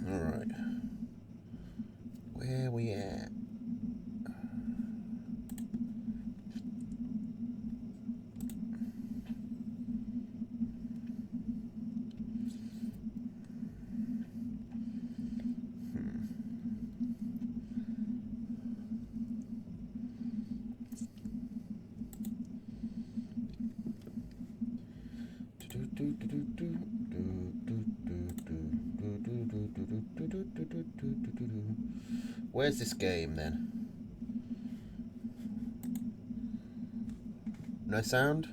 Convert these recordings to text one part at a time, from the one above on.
Alright. Where we at? Where's this game then? No sound?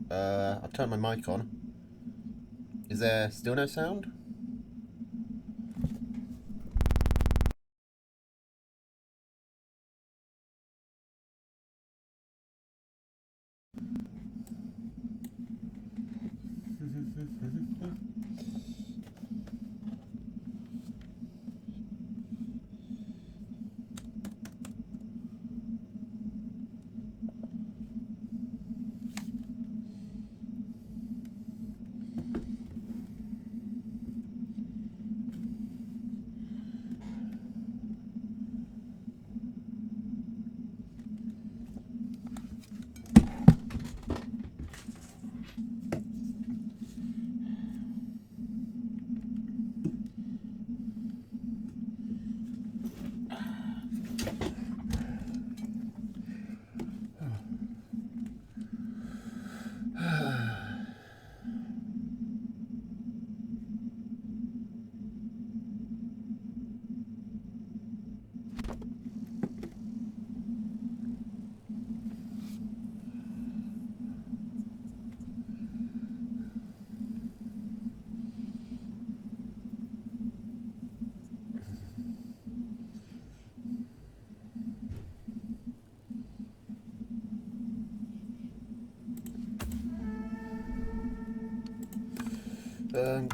I've turned my mic on. Is there still no sound?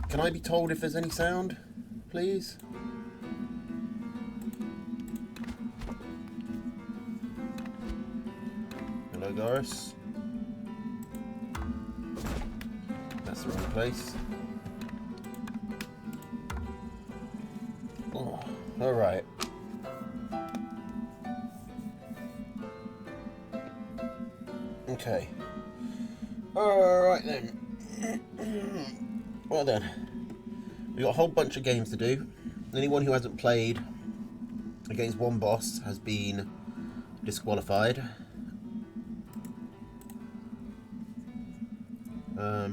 Can I be told if there's any sound, please? Hello, Doris. That's the wrong place. Oh, alright. Okay. Alright then. Well then, we've got a whole bunch of games to do. Anyone who hasn't played against one boss has been disqualified. I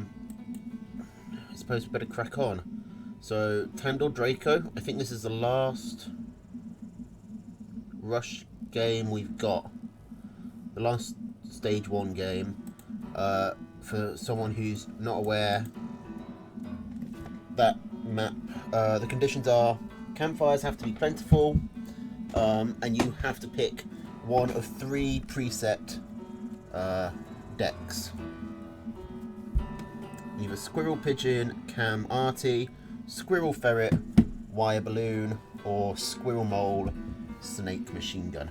suppose we better crack on. So, Tandor Draco, I think this is the last Rush game we've got. The last Stage 1 game. For someone who's not aware, that map, the conditions are campfires have to be plentiful, and you have to pick one of 3 preset decks. Either Squirrel Pigeon, Cam Arty, Squirrel Ferret, Wire Balloon, or Squirrel Mole, Snake Machine Gun.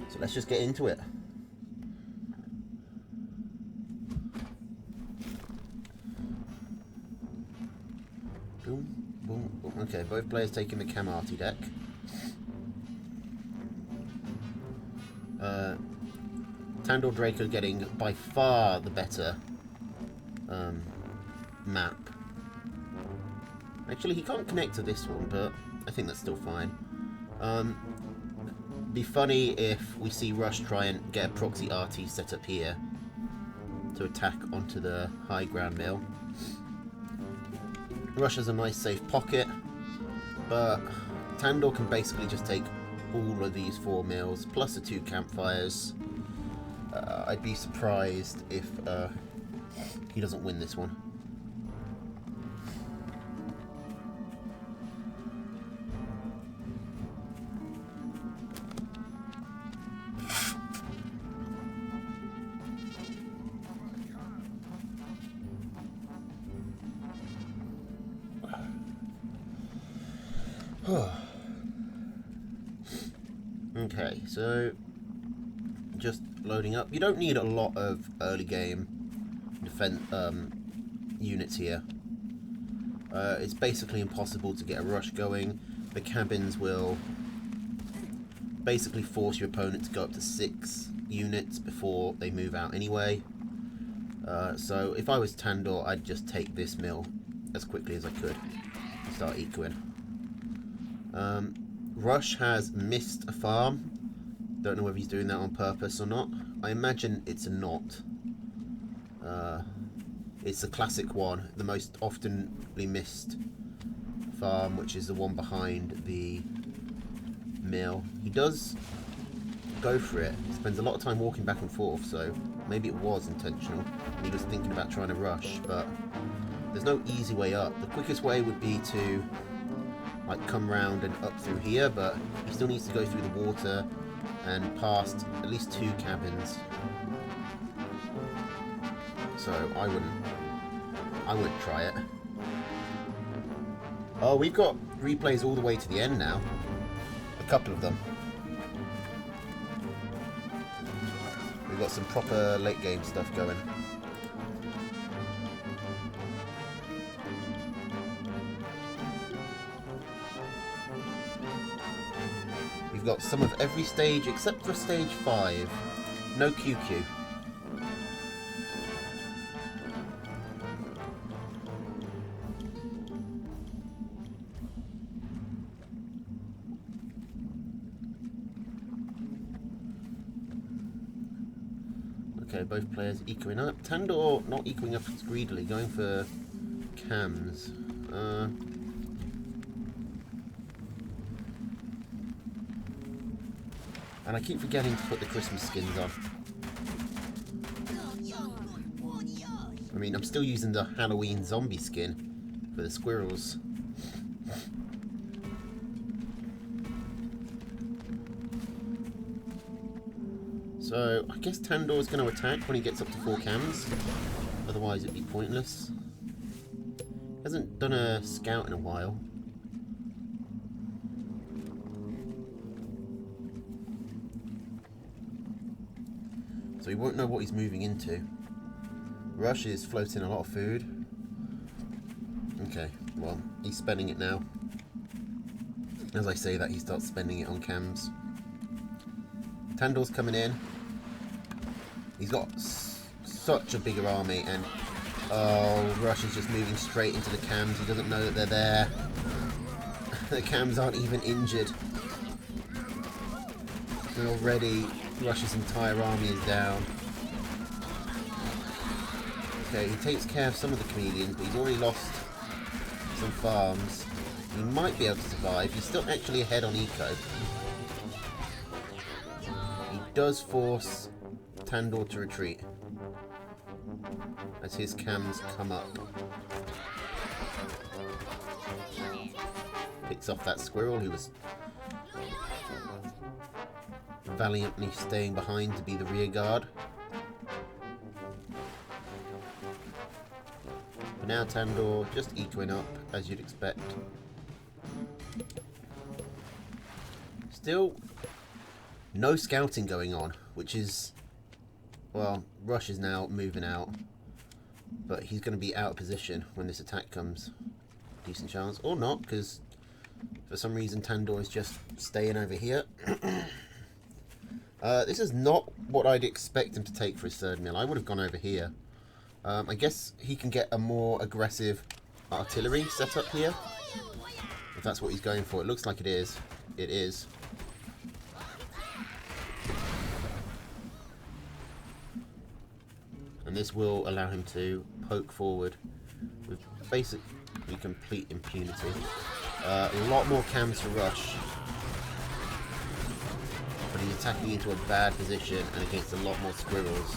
So let's just get into it. Boom, boom, boom. Okay, both players taking the Cam Arty deck. Tandor Draco getting by far the better map. Actually, he can't connect to this one, but I think that's still fine. Be funny if we see Rush try and get a proxy RT set up here to attack onto the high ground mill. Rush has a nice safe pocket, but Tandor can basically just take all of these 4 mills plus the 2 campfires. I'd be surprised if he doesn't win this one. Okay, so just loading up. You don't need a lot of early game units here. It's basically impossible to get a rush going. The cabins will basically force your opponent to go up to 6 units before they move out anyway. So if I was Tandor, I'd just take this mill as quickly as I could and start ecoing. Rush has missed a farm. Don't know whether he's doing that on purpose or not. I imagine it's a not. It's the classic one, the most oftenly missed farm, which is the one behind the mill. He does go for it. He spends a lot of time walking back and forth, so maybe it was intentional. He was thinking about trying to rush, but there's no easy way up. The quickest way would be to like come round and up through here, but he still needs to go through the water and past at least 2 cabins. So I wouldn't try it. Oh, we've got replays all the way to the end now. A couple of them. We've got some proper late game stuff going. We've got some of every stage except for stage 5. No QQ. Okay, both players ecoing up. Tandor not ecoing up as greedily, going for cams. And I keep forgetting to put the Christmas skins on. I mean, I'm still using the Halloween zombie skin for the squirrels. So, I guess Tandor's going to attack when he gets up to 4 cams. Otherwise, it'd be pointless. Hasn't done a scout in a while. So he won't know what he's moving into. Rush is floating a lot of food. Okay, well, he's spending it now. As I say that, he starts spending it on cams. Tandor's coming in. He's got such a bigger army, and oh, Rush is just moving straight into the cams. He doesn't know that they're there. The cams aren't even injured. And already, Rush's entire army is down. Okay, he takes care of some of the chameleons, but he's already lost some farms. He might be able to survive. He's still actually ahead on eco. He does force Tandor to retreat as his cams come up. Picks off that squirrel who was valiantly staying behind to be the rear guard. But now Tandor just ecoing up as you'd expect. Still no scouting going on, which is, well, Rush is now moving out, but he's going to be out of position when this attack comes. Decent chance, or not, because for some reason Tandor is just staying over here. This is not what I'd expect him to take for his third mill. I would have gone over here. I guess he can get a more aggressive artillery set up here, if that's what he's going for. It looks like it is. It is. And this will allow him to poke forward with basically complete impunity. A lot more cams to Rush, but he's attacking into a bad position and against a lot more squirrels.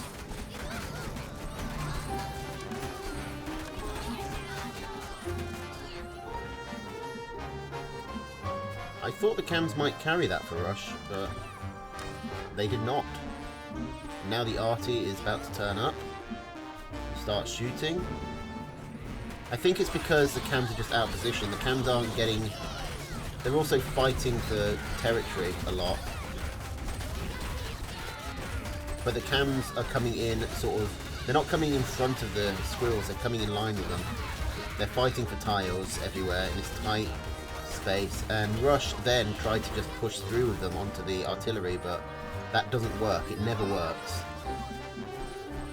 I thought the cams might carry that for Rush, but they did not. Now the arty is about to turn up, start shooting. I think it's because the cams are just out of position. The cams aren't getting... They're also fighting for territory a lot. But the cams are coming in sort of... They're not coming in front of the squirrels, they're coming in line with them. They're fighting for tiles everywhere in this tight space, and Rush then tried to just push through with them onto the artillery, but that doesn't work. It never works.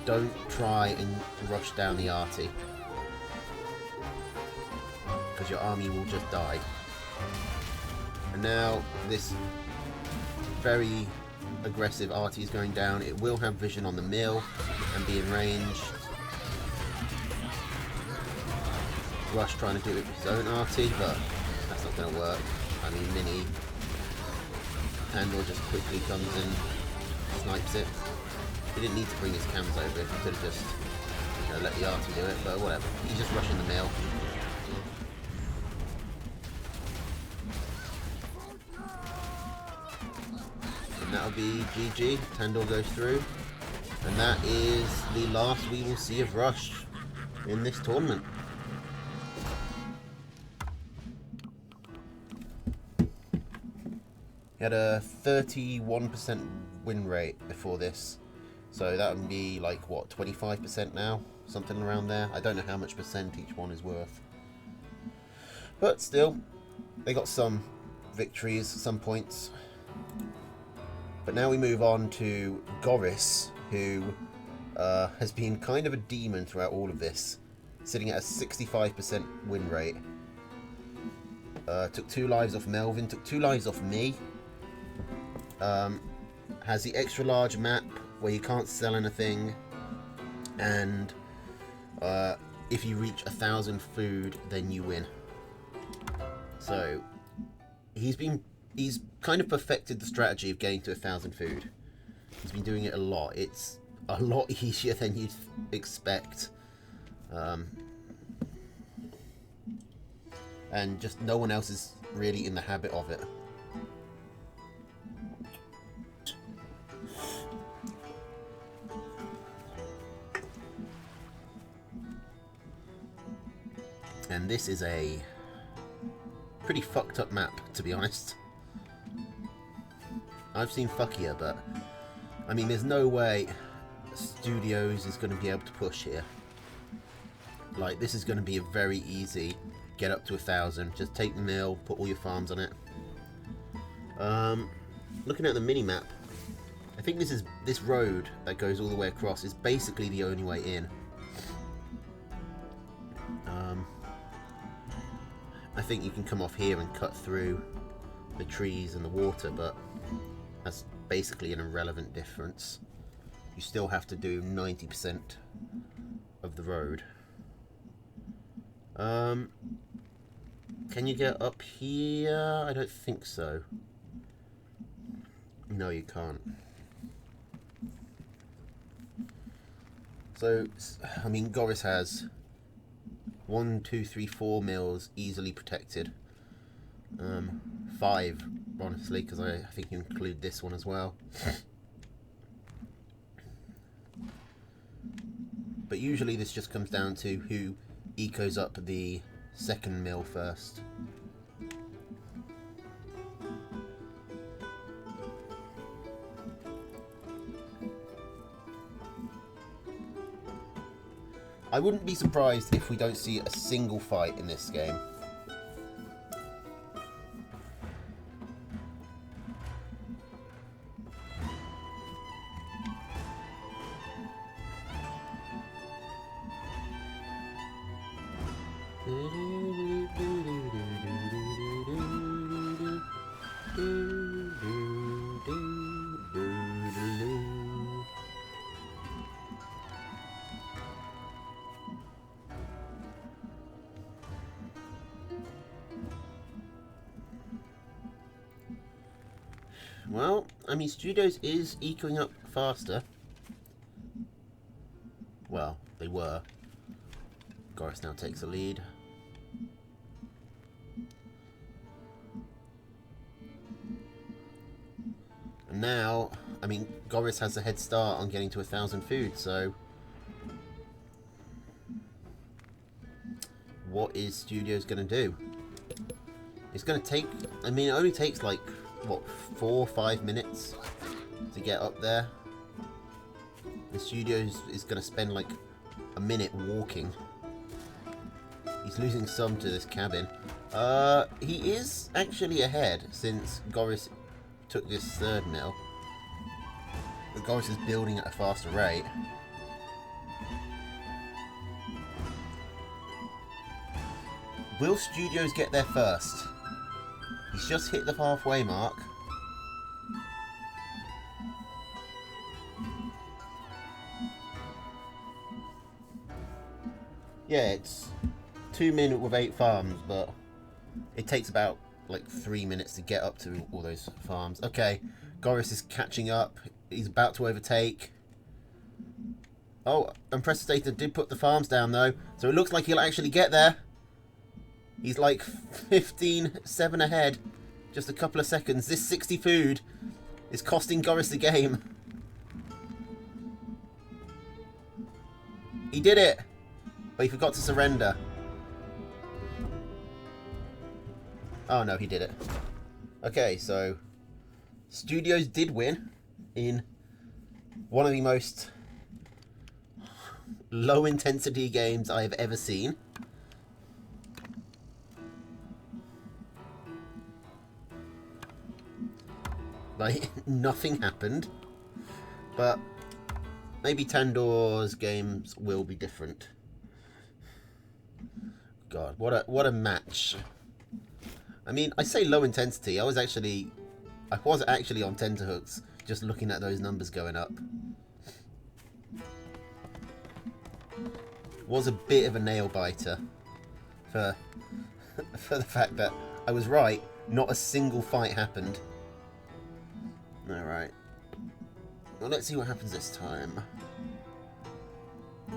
Don't try and rush down the arty, because your army will just die. And now this very aggressive arty is going down. It will have vision on the mill and be in range. Rush trying to do it with his own arty, but that's not going to work. I mean, Mini Tandor just quickly comes and snipes it. He didn't need to bring his cams over. He could have just, you know, let the arty do it, but whatever. He's just rushing the mill. And that'll be GG. Tandor goes through. And that is the last we will see of Rush in this tournament. He had a 31% win rate before this. So that would be like, what, 25% now? Something around there. I don't know how much percent each one is worth. But still, they got some victories, some points. But now we move on to Goris, who has been kind of a demon throughout all of this. Sitting at a 65% win rate. Took 2 lives off Melvin, took 2 lives off me. Has the extra large map where you can't sell anything, and if you reach 1,000 food, then you win. So he's kind of perfected the strategy of getting to 1,000 food. He's been doing it a lot. It's a lot easier than you'd expect, and just no one else is really in the habit of it. And this is a pretty fucked up map, to be honest. I've seen fuckier, but I mean, there's no way Studios is going to be able to push here. Like, this is going to be a very easy get up to 1,000. Just take the mill, put all your farms on it. Looking at the mini map, I think this road that goes all the way across is basically the only way in. I think you can come off here and cut through the trees and the water, but that's basically an irrelevant difference. You still have to do 90% of the road. Can you get up here? I don't think so. No, you can't. So, I mean, Goris has 1, 2, 3, 4 mills easily protected. 5, honestly, because I think you include this one as well. But usually this just comes down to who ecos up the second mill first. I wouldn't be surprised if we don't see a single fight in this game. Well, I mean, Studios is ecoing up faster. Well, they were. Goris now takes the lead. And now, I mean, Goris has a head start on getting to 1,000 food, so what is Studios going to do? It's going to take, I mean, it only takes like, what, 4 or 5 minutes to get up there. The studio is going to spend like a minute walking. He's losing some to this cabin. He is actually ahead since Goris took this third mill. But Goris is building at a faster rate. Will Studios get there first? He's just hit the halfway mark. Yeah, it's 2 minutes with 8 farms, but it takes about like 3 minutes to get up to all those farms. Okay, Goris is catching up. He's about to overtake. Oh, Impressistator did put the farms down though, so it looks like he'll actually get there. He's like 15-7 ahead. Just a couple of seconds. This 60 food is costing Goris the game. He did it! But he forgot to surrender. Oh no, he did it. Okay, so Studios did win in one of the most low intensity games I have ever seen. Like, nothing happened. But maybe Tandor's games will be different. God, what a match. I mean, I say low intensity. I was actually on tenterhooks just looking at those numbers going up. Was a bit of a nail biter for the fact that I was right. Not a single fight happened. Alright. Well, let's see what happens this time.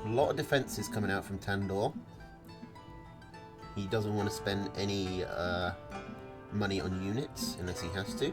A lot of defenses coming out from Tandor. He doesn't want to spend any money on units unless he has to.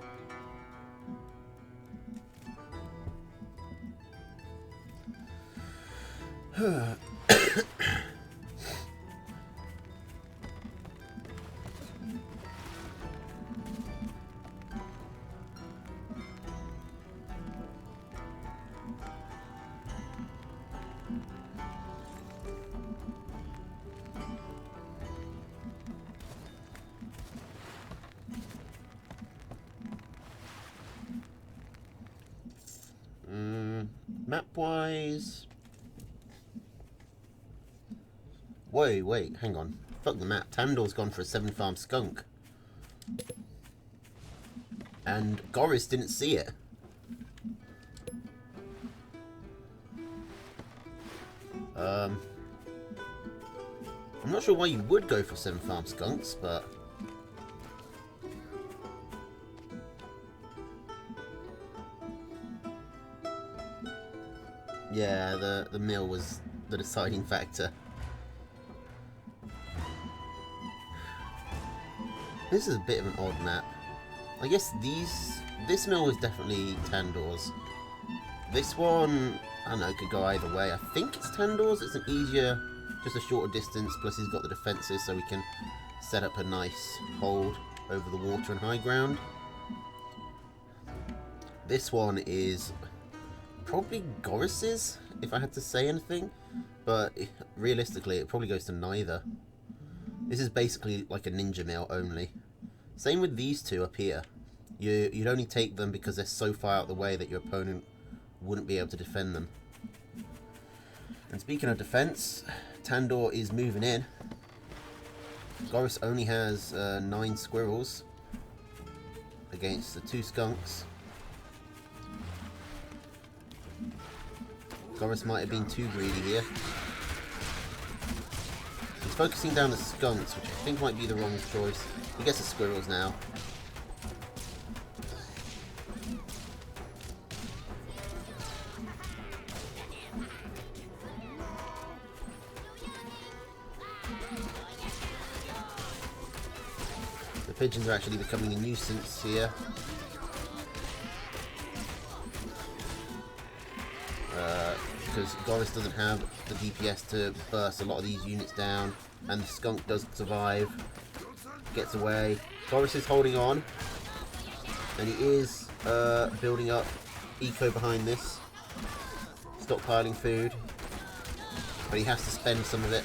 Map-wise... Wait, hang on. Fuck the map. Tandor's gone for a 7-farm skunk. And Goris didn't see it. I'm not sure why you would go for 7-farm skunks, but... yeah, the mill was the deciding factor. This is a bit of an odd map. I guess this mill is definitely Tandor's. This one, I don't know, could go either way. I think it's Tandor's. It's an easier, just a shorter distance. Plus he's got the defences, so we can set up a nice hold over the water and high ground. This one is probably Goris's, if I had to say anything, but realistically it probably goes to neither. This is basically like a ninja mill only. Same with these two up here. You'd only take them because they're so far out of the way that your opponent wouldn't be able to defend them. And speaking of defense, Tandor is moving in. Goris only has 9 squirrels against the 2 skunks. Goris might have been too greedy here. He's focusing down the skunks, which I think might be the wrong choice. He gets the squirrels now. The pigeons are actually becoming a nuisance here. Because Goris doesn't have the DPS to burst a lot of these units down, and the skunk does survive, gets away. Goris is holding on, and he is building up eco behind this. stockpiling food, but he has to spend some of it.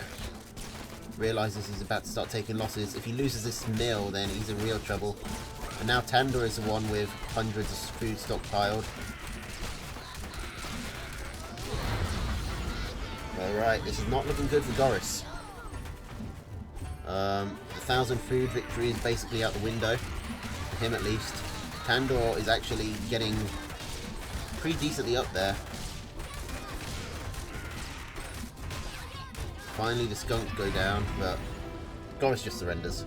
Realizes he's about to start taking losses. If he loses this mill, then he's in real trouble. And now Tandor is the one with hundreds of food stockpiled. Alright, this is not looking good for Goris. The 1,000 food victory is basically out the window, for him at least. Tandor is actually getting pretty decently up there. Finally the skunks go down, but Goris just surrenders.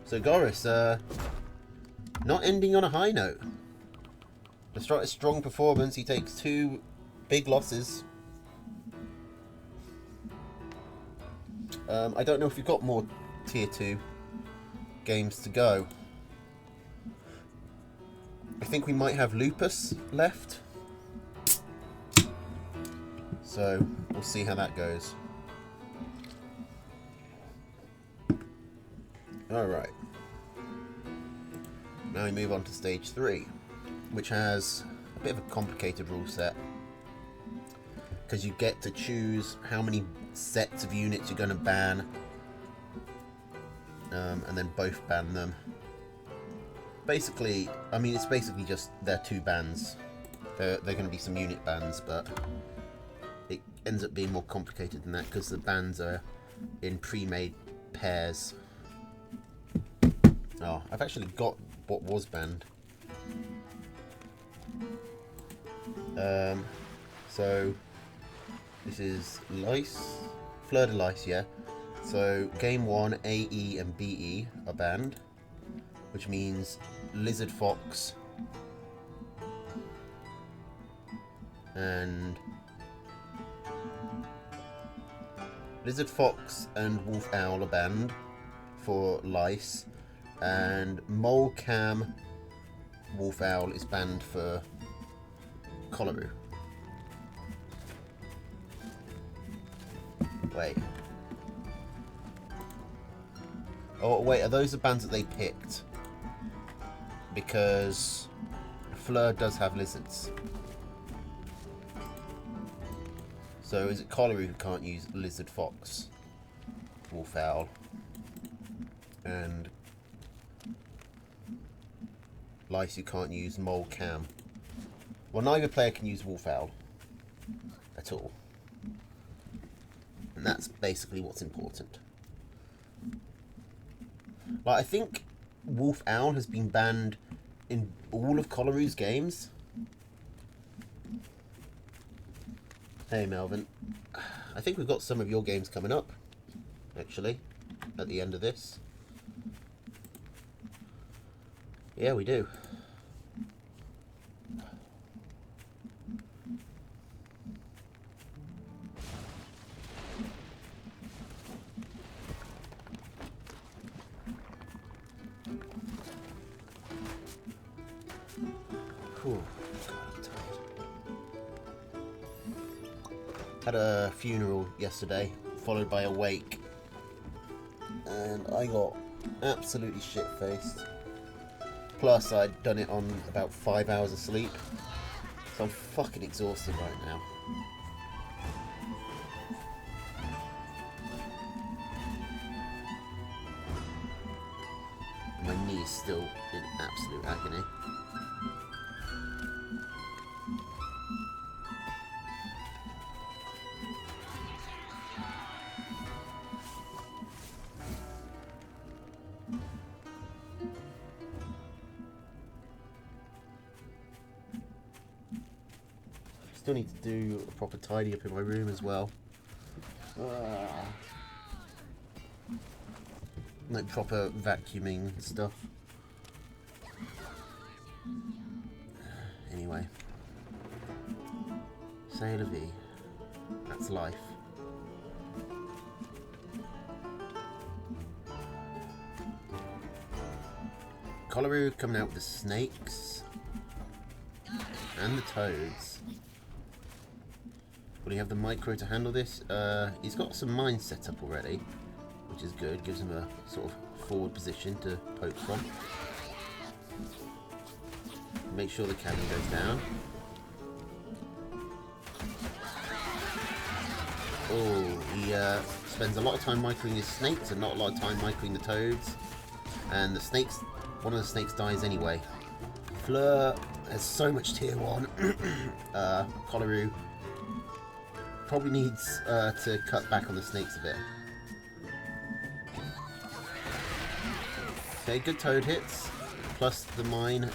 So Goris, not ending on a high note. Despite a strong performance, he takes 2 big losses. I don't know if you've got more tier 2 games to go. I think we might have Lupus left. So we'll see how that goes. Alright. Now we move on to stage 3, which has a bit of a complicated rule set. Because you get to choose how many sets of units you're going to ban, and then both ban them. Basically, I mean, it's basically just they're 2 bans. They're going to be some unit bans, but it ends up being more complicated than that because the bans are in pre-made pairs. Oh, I've actually got what was banned. So this is Lice, Fleur de Lice, yeah. So game 1, AE and BE are banned, which means Lizard Fox and Wolf Owl are banned for Lice, and Mole Cam Wolf Owl is banned for Cholera. Wait. Oh, wait, are those the bands that they picked? Because Fleur does have lizards. So is it Cholera who can't use Lizard Fox, Wolf Owl, and Lice who can't use Mole Cam? Well, neither player can use Wolf Owl at all. And that's basically what's important. Like, I think Wolf Owl has been banned in all of Coloru's games. Hey Melvin, I think we've got some of your games coming up, actually, at the end of this. Yeah, we do. Whew. God, I'm tired. Had a funeral yesterday, followed by a wake, and I got absolutely shit-faced. Plus, I'd done it on about 5 hours of sleep, so I'm fucking exhausted right now. My knee's still in absolute agony. Still need to do a proper tidy up in my room as well. Like proper vacuuming stuff. Anyway. C'est la vie. That's life. Cholera coming out with the snakes and the toads. Will he have the micro to handle this? He's got some mines set up already, which is good. Gives him a sort of forward position to poke from. Make sure the cannon goes down. Oh, he spends a lot of time microing his snakes and not a lot of time microing the toads. And the snakes, one of the snakes dies anyway. Fleur has so much tier 1. Kolaru probably needs to cut back on the snakes a bit. Okay, good toad hits. Plus the mine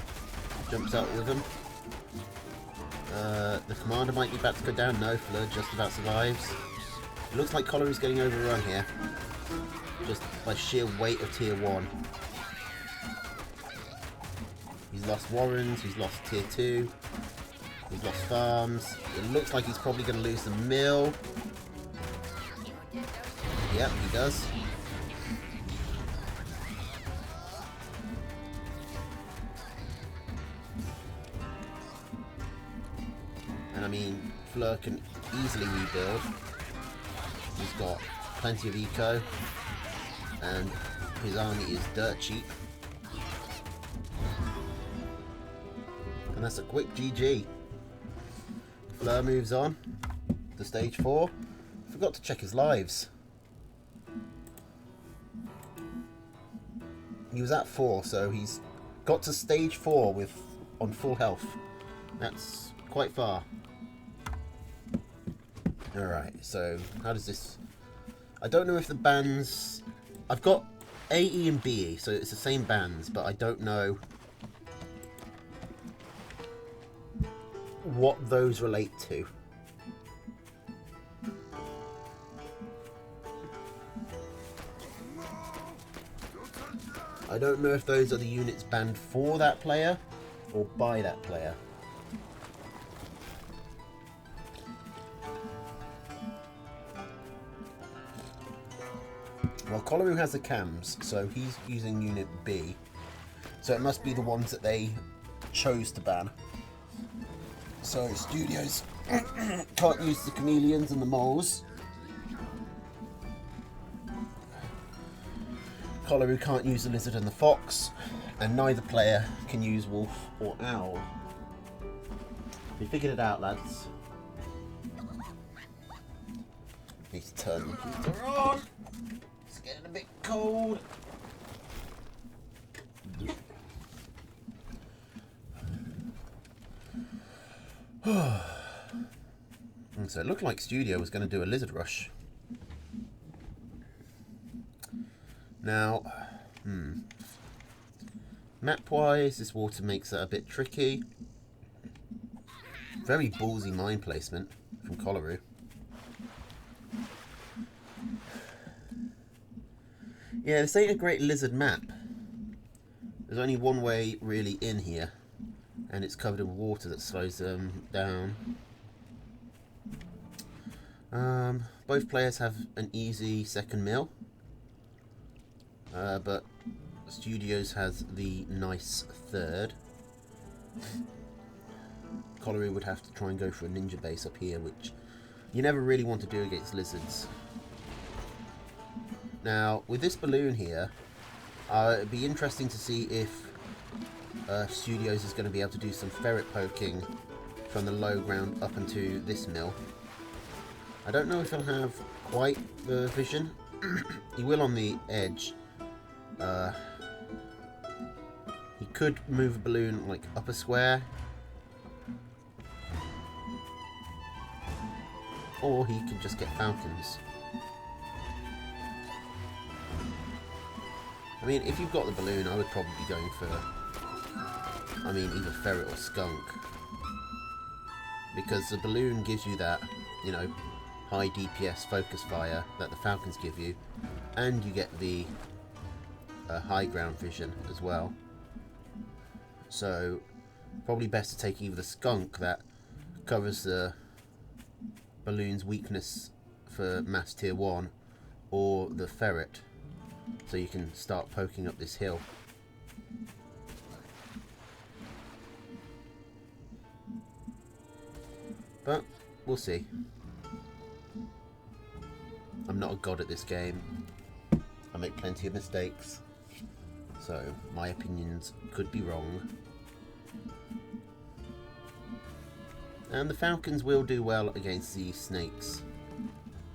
jumps out with them. The commander might be about to go down. No, Fleur just about survives. It looks like Kolaru's getting overrun here. Just by sheer weight of tier 1. He's lost warrens, he's lost tier 2. He's lost farms. It looks like he's probably going to lose the mill. Yep, he does. And I mean, Fleur can easily rebuild. He's got plenty of eco. And his army is dirt cheap. And that's a quick GG. Fleur moves on to stage 4. Forgot to check his lives. He was at 4, so he's got to stage 4 on full health. That's quite far. Alright, so how does this... I don't know if the bands... I've got A, E and B, so it's the same bands, but I don't know what those relate to. I don't know if those are the units banned for that player or by that player. Well, Kolaru has the cams, so he's using unit B. So it must be the ones that they chose to ban. So studios can't use the chameleons and the moles. Kolaru can't use the lizard and the fox. And neither player can use wolf or owl. We figured it out, lads. Need to turn the computer on. It's getting a bit cold. And so it looked like Studio was going to do a lizard rush. Now, map-wise, this water makes it a bit tricky. Very ballsy mine placement from Kolaru. Yeah, this ain't a great lizard map. There's only one way really in here, and it's covered in water that slows them down. Both players have an easy second mill, but Studios has the nice third. Kolaru would have to try and go for a ninja base up here, which you never really want to do against lizards. Now, with this balloon here, it'd be interesting to see if Studios is going to be able to do some ferret poking from the low ground up into this mill. I don't know if he'll have quite the vision. He will on the edge. He could move a balloon like up a square. Or he could just get falcons. I mean, if you've got the balloon, I would probably be going for, I mean, either ferret or skunk. Because the balloon gives you that, you know, high DPS focus fire that the falcons give you. And you get the high ground vision as well. So, probably best to take either the skunk that covers the balloon's weakness for mass tier 1, or the ferret, so you can start poking up this hill. But we'll see. I'm not a god at this game. I make plenty of mistakes, so my opinions could be wrong. And the falcons will do well against the snakes.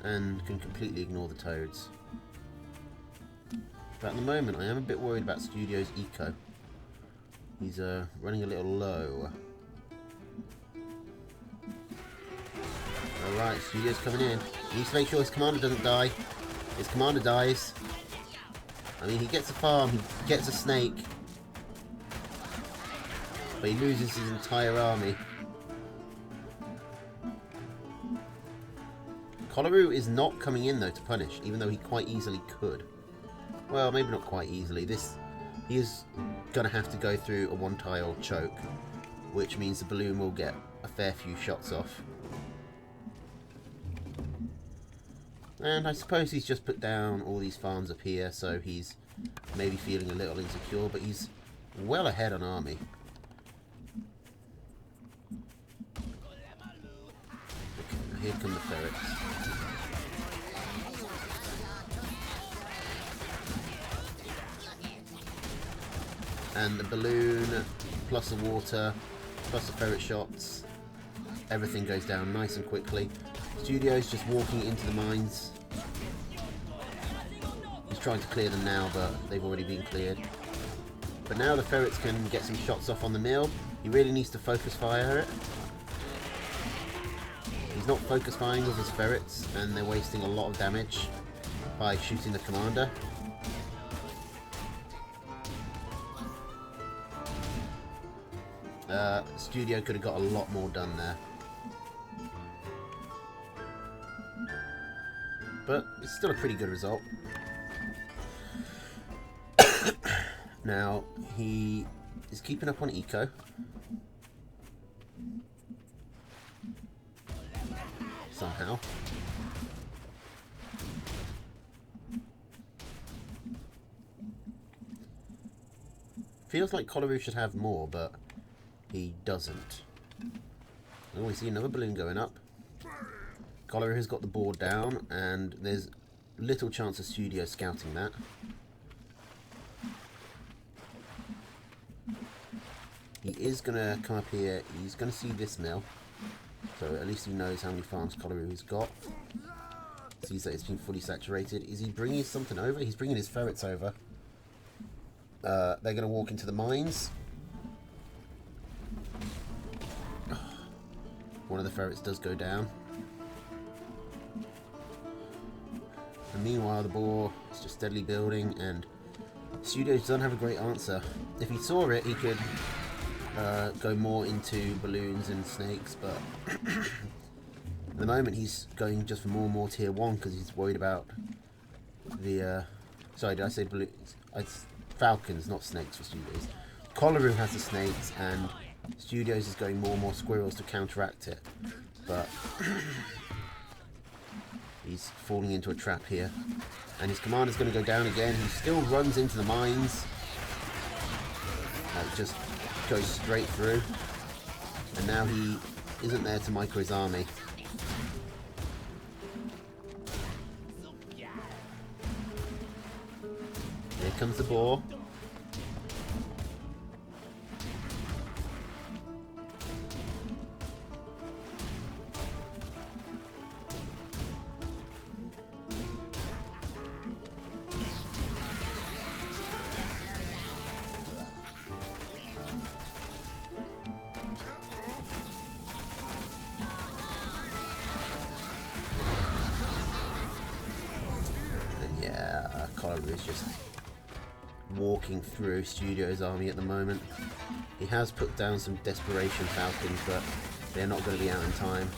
and can completely ignore the toads. But at the moment, I am a bit worried about Studio's eco. He's running a little low. Alright, Studio's coming in. He needs to make sure his commander doesn't die. His commander dies. I mean, he gets a farm, he gets a snake. But he loses his entire army. Kolaru is not coming in though to punish, even though he quite easily could. Well, maybe not quite easily. He is going to have to go through a one-tile choke, which means the balloon will get a fair few shots off. And I suppose he's just put down all these farms up here, so he's maybe feeling a little insecure, but he's well ahead on army. Okay, here come the ferrets. And the balloon, plus the water, plus the ferret shots, everything goes down nice and quickly. Studio's just walking into the mines. He's trying to clear them now, but they've already been cleared. But now the ferrets can get some shots off on the mill. He really needs to focus fire it. He's not focus firing with his ferrets, and they're wasting a lot of damage by shooting the commander. Studio could have got a lot more done there. But it's still a pretty good result. Now, he is keeping up on eco. Somehow. Feels like Kolaru should have more, but he doesn't. Oh, we see another balloon going up. Kolaru has got the board down, and there's little chance of Studio scouting that. He is going to come up here. He's going to see this mill. So at least he knows how many farms Kolaru has got. Sees that it's been fully saturated. Is he bringing something over? He's bringing his ferrets over. They're going to walk into the mines. One of the ferrets does go down. And meanwhile, the boar is just steadily building, and Studio doesn't have a great answer. If he saw it, he could go more into balloons and snakes, but at the moment he's going just for more and more tier 1 because he's worried about the... sorry, did I say balloons? It's falcons, not snakes for Studios. Kolaru has the snakes, and Studios is going more and more squirrels to counteract it, but he's falling into a trap here, and his commander's going to go down again. He still runs into the mines. It just goes straight through, and now he isn't there to micro his army. Here comes the boar. Kolaru is just walking through Studio's army at the moment. He has put down some desperation falcons, but they're not going to be out in time.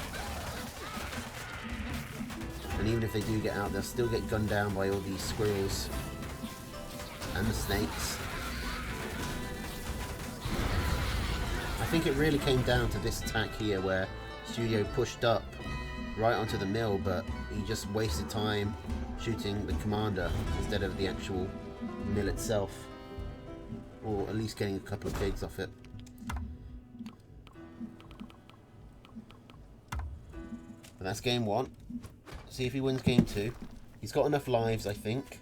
And even if they do get out, they'll still get gunned down by all these squirrels and the snakes. I think it really came down to this attack here where Studio pushed up right onto the mill, but he just wasted time shooting the commander instead of the actual mill itself, or at least getting a couple of pigs off it. But that's game 1. See if he wins game 2. He's got enough lives, I think.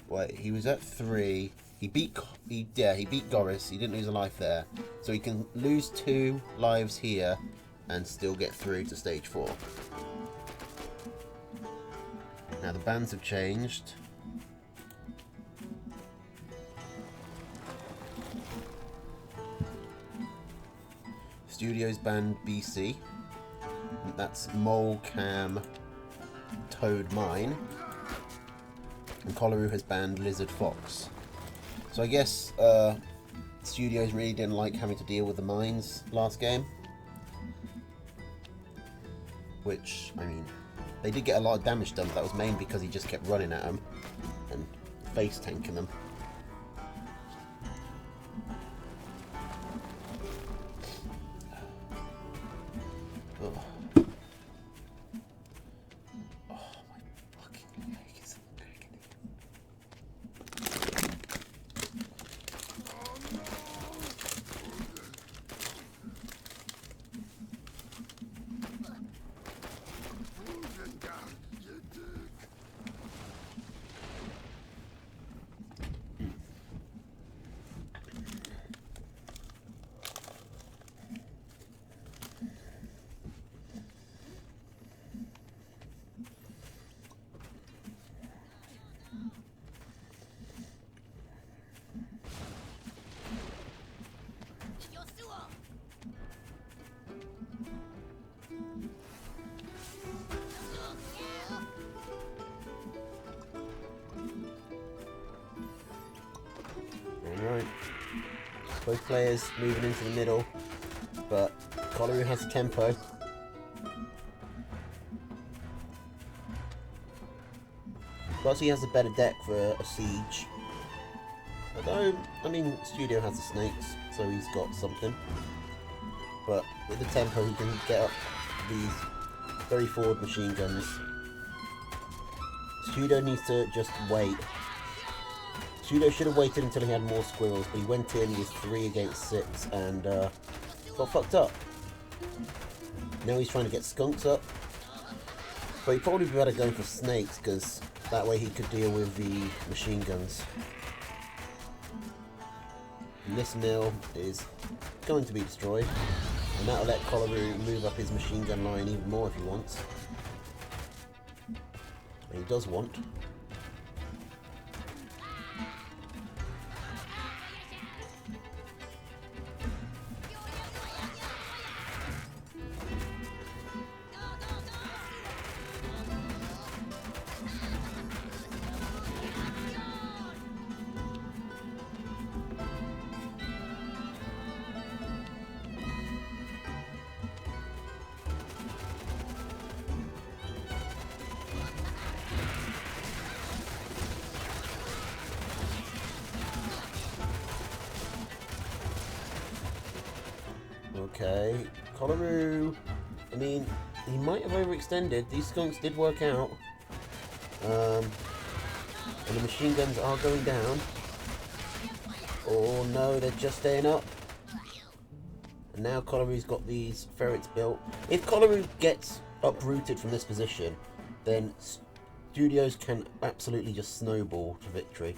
Wait, he was at 3. He beat Goris. He didn't lose a life there, so he can lose 2 lives here and still get through to stage 4. Now the bands have changed. Studios banned BC. That's Mole, Cam, Toad, Mine. And Colaru has banned Lizard, Fox. So I guess Studios really didn't like having to deal with the mines last game. Which, I mean, they did get a lot of damage done, but that was mainly because he just kept running at them and face tanking them. Alright, both players moving into the middle, but Colaru has the tempo. Plus he has a better deck for a siege. Although, I mean, Studio has the snakes, so he's got something. But with the tempo he can get up these very forward machine guns. Studio needs to just wait. Studio should have waited until he had more squirrels, but he went in, he was 3 against 6, and got fucked up. Now he's trying to get skunks up. But he'd probably be better going for snakes, because that way he could deal with the machine guns. And this mill is going to be destroyed, and that'll let Colaru move up his machine gun line even more if he wants. And he does want. Okay, Colaru, I mean, he might have overextended. These skunks did work out. And the machine guns are going down. Oh no, they're just staying up. And now Colaru's got these ferrets built. If Colaru gets uprooted from this position, then Studios can absolutely just snowball to victory.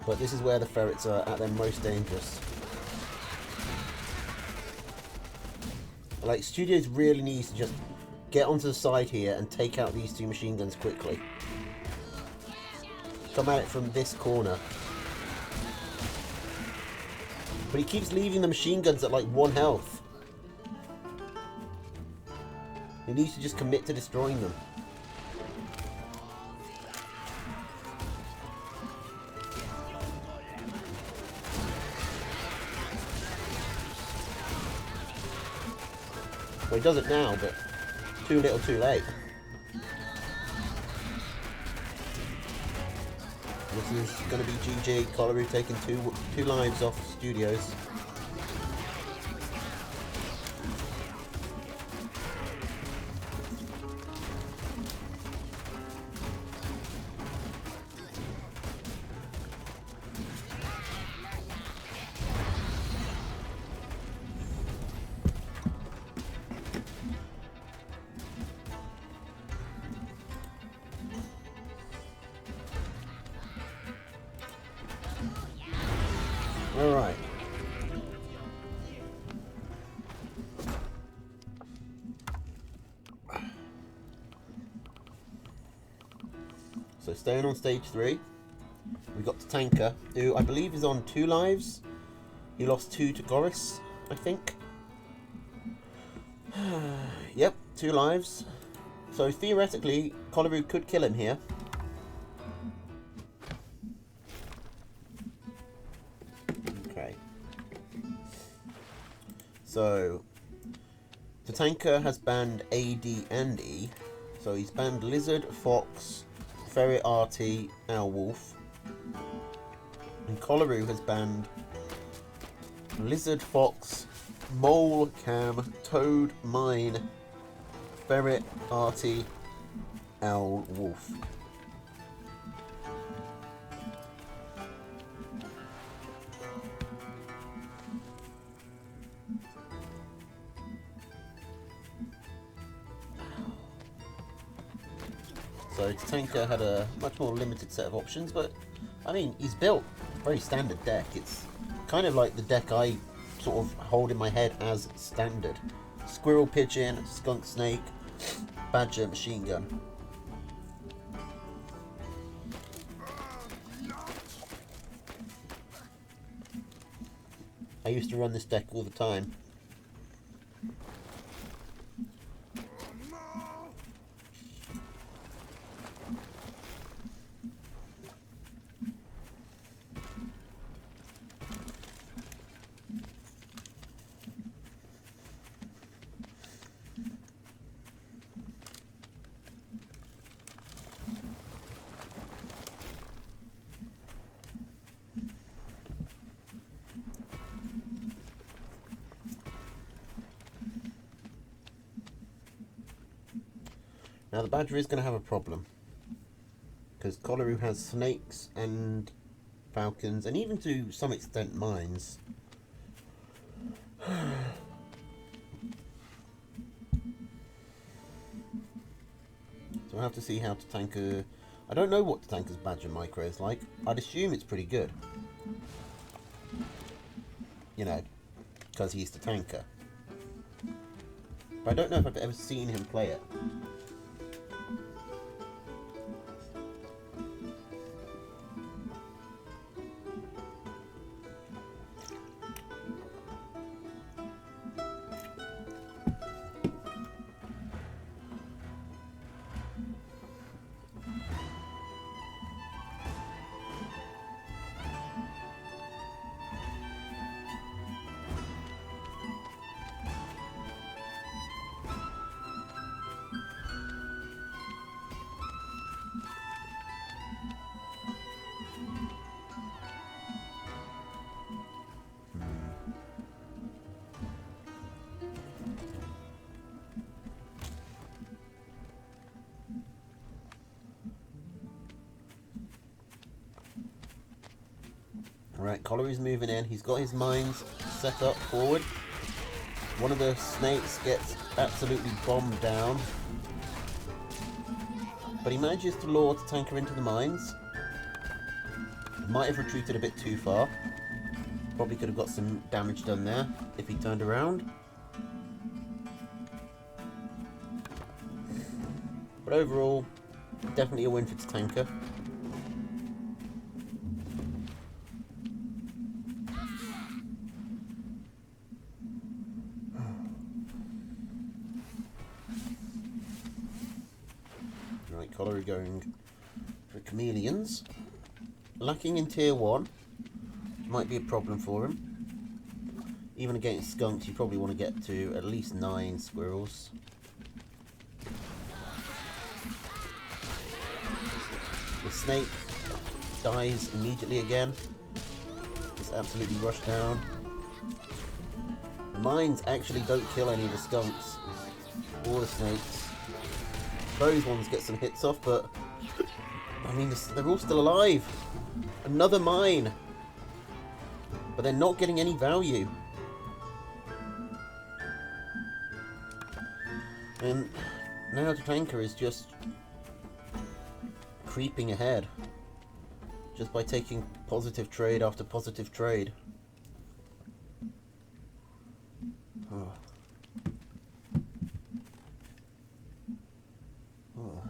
But this is where the ferrets are at their most dangerous. Like, Studios really needs to just get onto the side here and take out these 2 machine guns quickly. Come at it from this corner. But he keeps leaving the machine guns at like 1 health. He needs to just commit to destroying them. Well, he does it now, but too little too late. This is going to be GG. Colaru taking two lives off Studios. Alright, So staying on stage 3, we got Tatanka, who I believe is on 2 lives. He lost 2 to Goris, I think. Yep, 2 lives. So theoretically, Kolaru could kill him here. Okay. So Tatanka has banned AD and E. So he's banned Lizard, Fox, Ferret, RT, Owlwolf. And Kolaru has banned Lizard, Fox, Mole, Cam, Toad, Mine, Ferret, RT, Owlwolf. So Tatanka had a much more limited set of options, but I mean, he's built a very standard deck. It's kind of like the deck I sort of hold in my head as standard. Squirrel, Pigeon, Skunk, Snake, Badger, Machine Gun. I used to run this deck all the time. Now the Badger is going to have a problem, because Kolaru has snakes and falcons, and even to some extent mines. So we'll have to see how Tatanka... I don't know what Tatanka's Badger micro is like. I'd assume it's pretty good. You know, because he's Tatanka. But I don't know if I've ever seen him play it. Alright, Kolaru's moving in. He's got his mines set up forward. One of the snakes gets absolutely bombed down. But he manages to lure Tatanka into the mines. Might have retreated a bit too far. Probably could have got some damage done there if he turned around. But overall, definitely a win for Tatanka. Right, Kolaru going for chameleons. Lacking in tier 1 might be a problem for him. Even against skunks, you probably want to get to at least 9 squirrels. The snake dies immediately again. It's absolutely rushed down. The mines actually don't kill any of the skunks or the snakes. Those ones get some hits off, but I mean, they're all still alive. Another mine. But they're not getting any value. And now Tatanka is just creeping ahead. Just by taking positive trade after positive trade. Oh. Oh.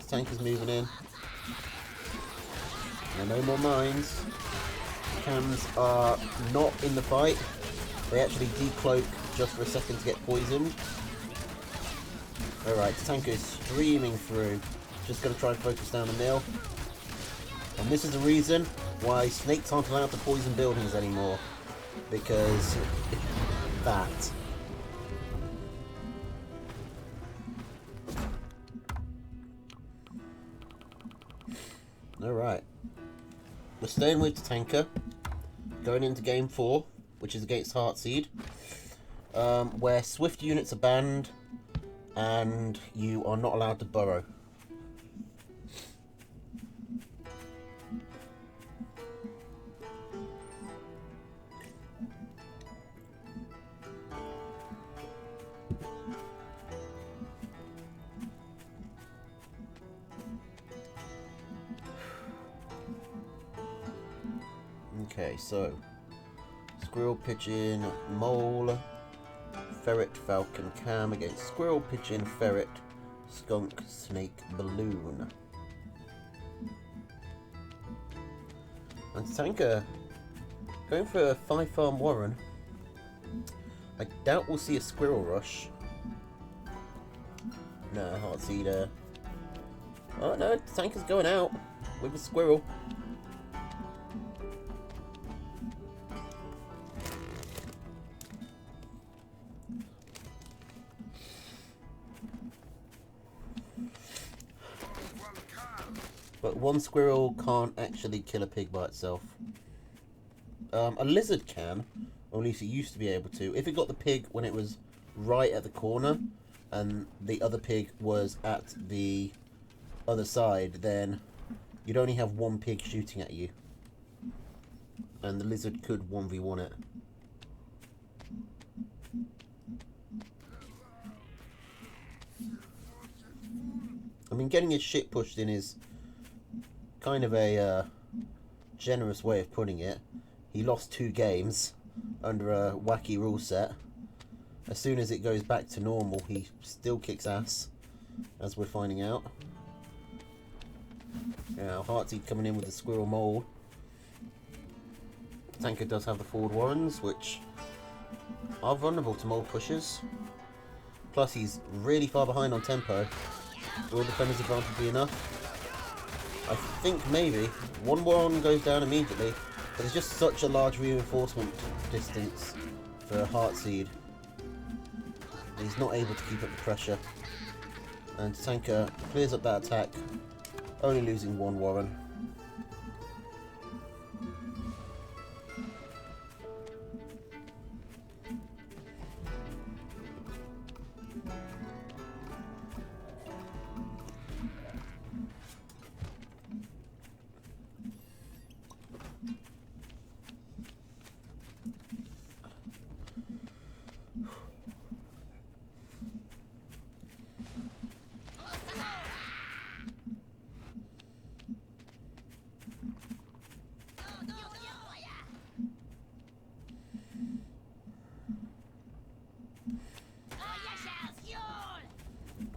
Tanker's moving in. There are no more mines. Cams are not in the fight. They actually decloak just for a second to get poisoned. Alright, Tanker is streaming through. Just going to try and focus down the mill. And this is the reason why snakes aren't allowed to poison buildings anymore. Because that. Alright. We're staying with Tanker. Going into game 4, which is against Heartseed. Where swift units are banned and you are not allowed to burrow. Okay, so Squirrel, Pigeon, Mole, Ferret, Falcon, Cam against Squirrel, Pigeon, Ferret, Skunk, Snake, Balloon. And Tanker going for a 5-farm Warren. I doubt we'll see a Squirrel rush. No, Heartseed. Oh no, Tanker's going out with a Squirrel. But one squirrel can't actually kill a pig by itself. A lizard can, or at least it used to be able to. If it got the pig when it was right at the corner, and the other pig was at the other side, then you'd only have one pig shooting at you. And the lizard could 1v1 it. I mean, getting his shit pushed in is kind of a generous way of putting it. He lost 2 games under a wacky rule set. As soon as it goes back to normal, he still kicks ass, as we're finding out. Now, Heartseed coming in with the Squirrel Mole. Tanker does have the forward Warrens, which are vulnerable to mole pushes. Plus, he's really far behind on tempo. Will defender's advantage be enough? I think maybe. One Warren goes down immediately, but there's just such a large reinforcement distance for Heartseed. He's not able to keep up the pressure. And Tanker clears up that attack, only losing 1 Warren.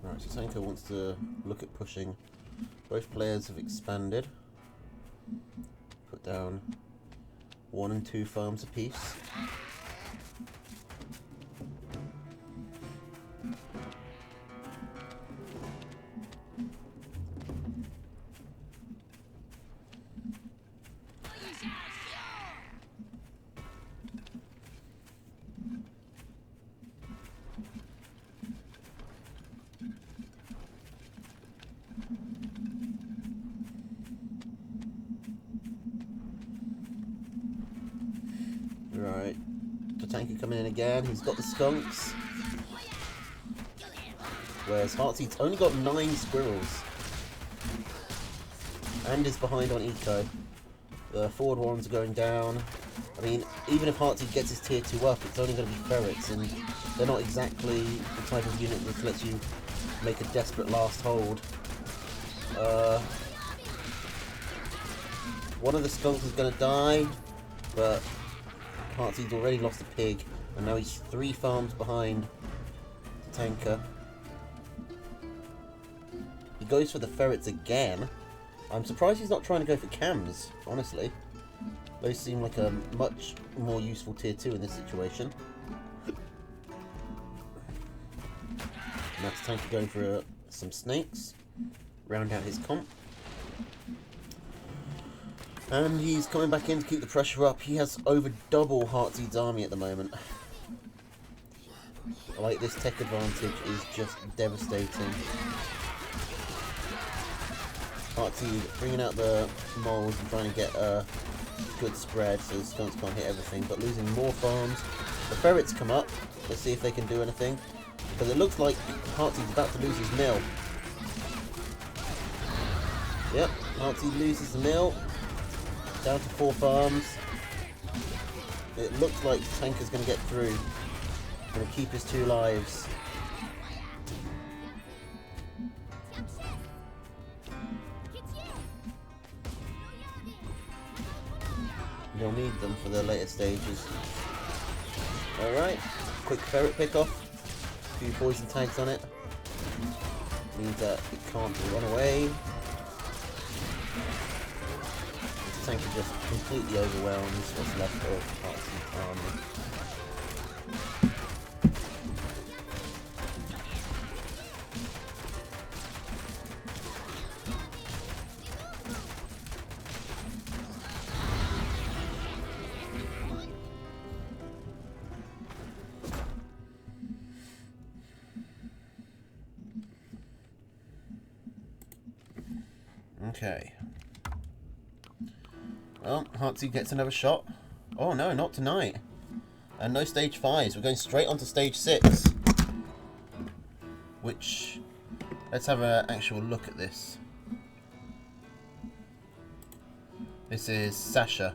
Right, so Tanker wants to look at pushing. Both players have expanded. Put down 1 and 2 farms apiece. Right, the Tanker coming in again. He's got the skunks. Whereas Heartseed's only got 9 squirrels. And is behind on eco. The forward ones are going down. I mean, even if Heartseed gets his tier 2 up, it's only going to be ferrets, and they're not exactly the type of unit that lets you make a desperate last hold. One of the skunks is going to die, but Heartseed's already lost a pig, and now he's 3 farms behind the Tanker. He goes for the ferrets again. I'm surprised he's not trying to go for cams, honestly. Those seem like a much more useful tier 2 in this situation. And that's Tanker going for some snakes. Round out his comp. And he's coming back in to keep the pressure up. He has over double Heartseed's army at the moment. Like, this tech advantage is just devastating. Heartseed bringing out the moles and trying to get a good spread so the skunks can't hit everything, but losing more farms. The ferrets come up. Let's see if they can do anything. Because it looks like Heartseed's about to lose his mill. Yep, Heartseed loses the mill. Down to 4 farms. It looks like Tanker's going to get through. Going to keep his 2 lives. You'll need them for the later stages. Alright, quick ferret pick off. A few poison tags on it. Means that it can't run away. The tank is just completely overwhelmed. What's left of Heartseed's army. Okay. Well, Heartseed gets another shot. Oh no, not tonight. And no stage 5s. We're going straight on to stage 6. Which, let's have an actual look at this. This is Sasha.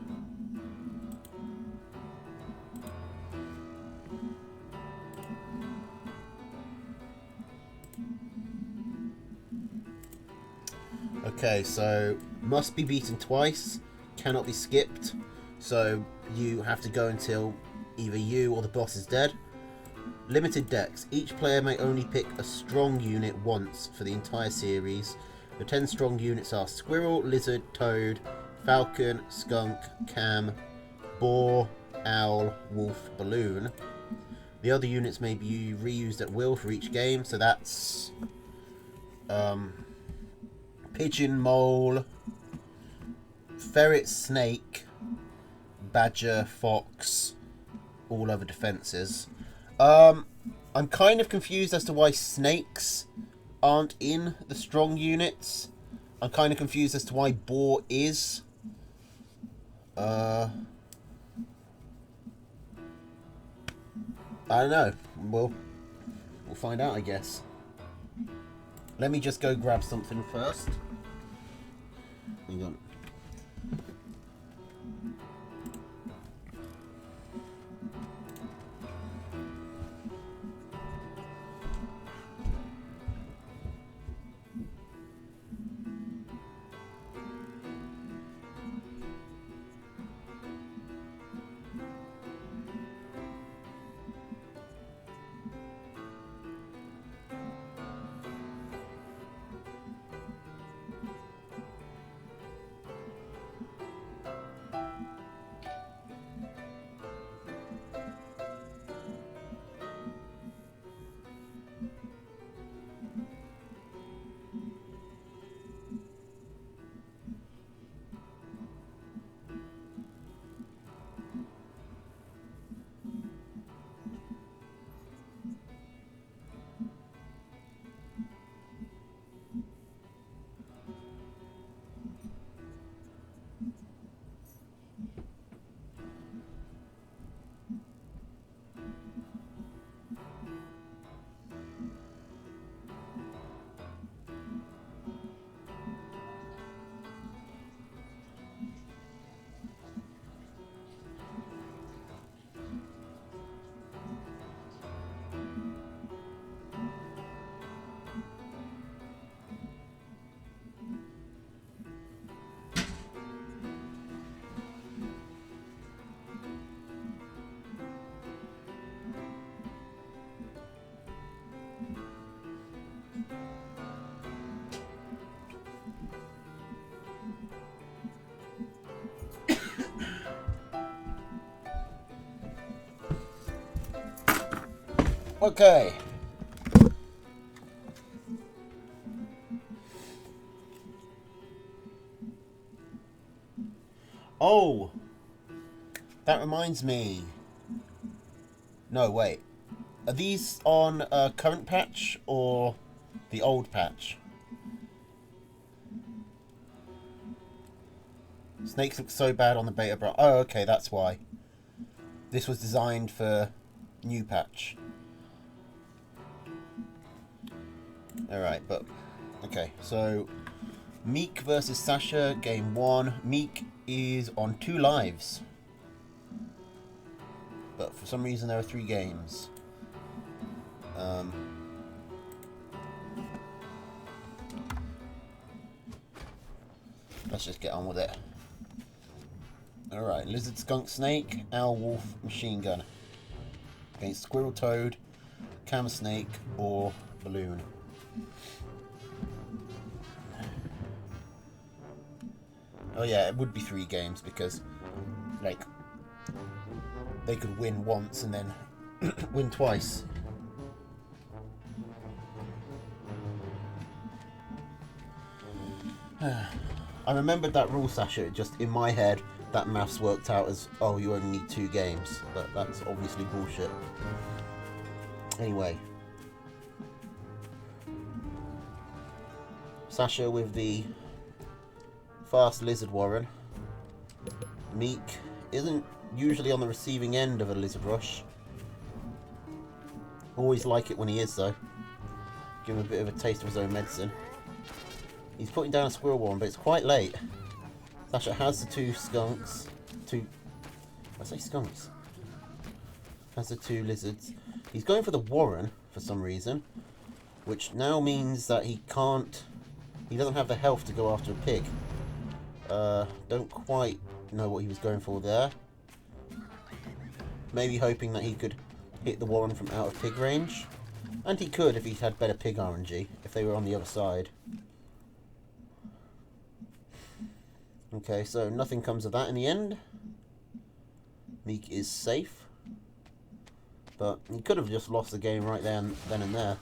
Okay, so must be beaten twice, cannot be skipped, so you have to go until either you or the boss is dead. Limited decks. Each player may only pick a strong unit once for the entire series. The 10 strong units are Squirrel, Lizard, Toad, Falcon, Skunk, Cam, Boar, Owl, Wolf, Balloon. The other units may be reused at will for each game, so that's Pigeon, Mole, Ferret, Snake, Badger, Fox, all other defences. I'm kind of confused as to why snakes aren't in the strong units. I'm kind of confused as to why Boar is. I don't know. We'll find out, I guess. Let me just go grab something first. Hang on. Okay. Oh, that reminds me. No, wait. Are these on a current patch or the old patch? Snakes look so bad on the beta bro. Oh, okay, that's why. This was designed for new patch. Alright, but... Okay, so... Meek versus Sasha, game 1. Meek is on 2 lives. But for some reason there are 3 games. Let's just get on with it. Alright, Lizard, Skunk, Snake, Owl, Wolf, Machine Gun. Against Squirrel, Toad, Camera Snake, or Balloon. Oh yeah, it would be 3 games because, like, they could win once and then win twice. I remembered that rule, Sasha. Just in my head, that maths worked out as, oh, you only need 2 games. But that's obviously bullshit. Anyway. Sasha with the fast Lizard Warren. Meek isn't usually on the receiving end of a Lizard Rush. Always like it when he is, though. Give him a bit of a taste of his own medicine. He's putting down a Squirrel Warren, but it's quite late. Sasha has the 2 skunks. I say skunks. Has the 2 lizards. He's going for the Warren for some reason, which now means that he can't... He doesn't have the health to go after a pig. Don't quite know what he was going for there. Maybe hoping that he could hit the Warren from out of pig range. And he could if he had better pig RNG, if they were on the other side. Okay, so nothing comes of that in the end. Meek is safe. But he could have just lost the game right then and there.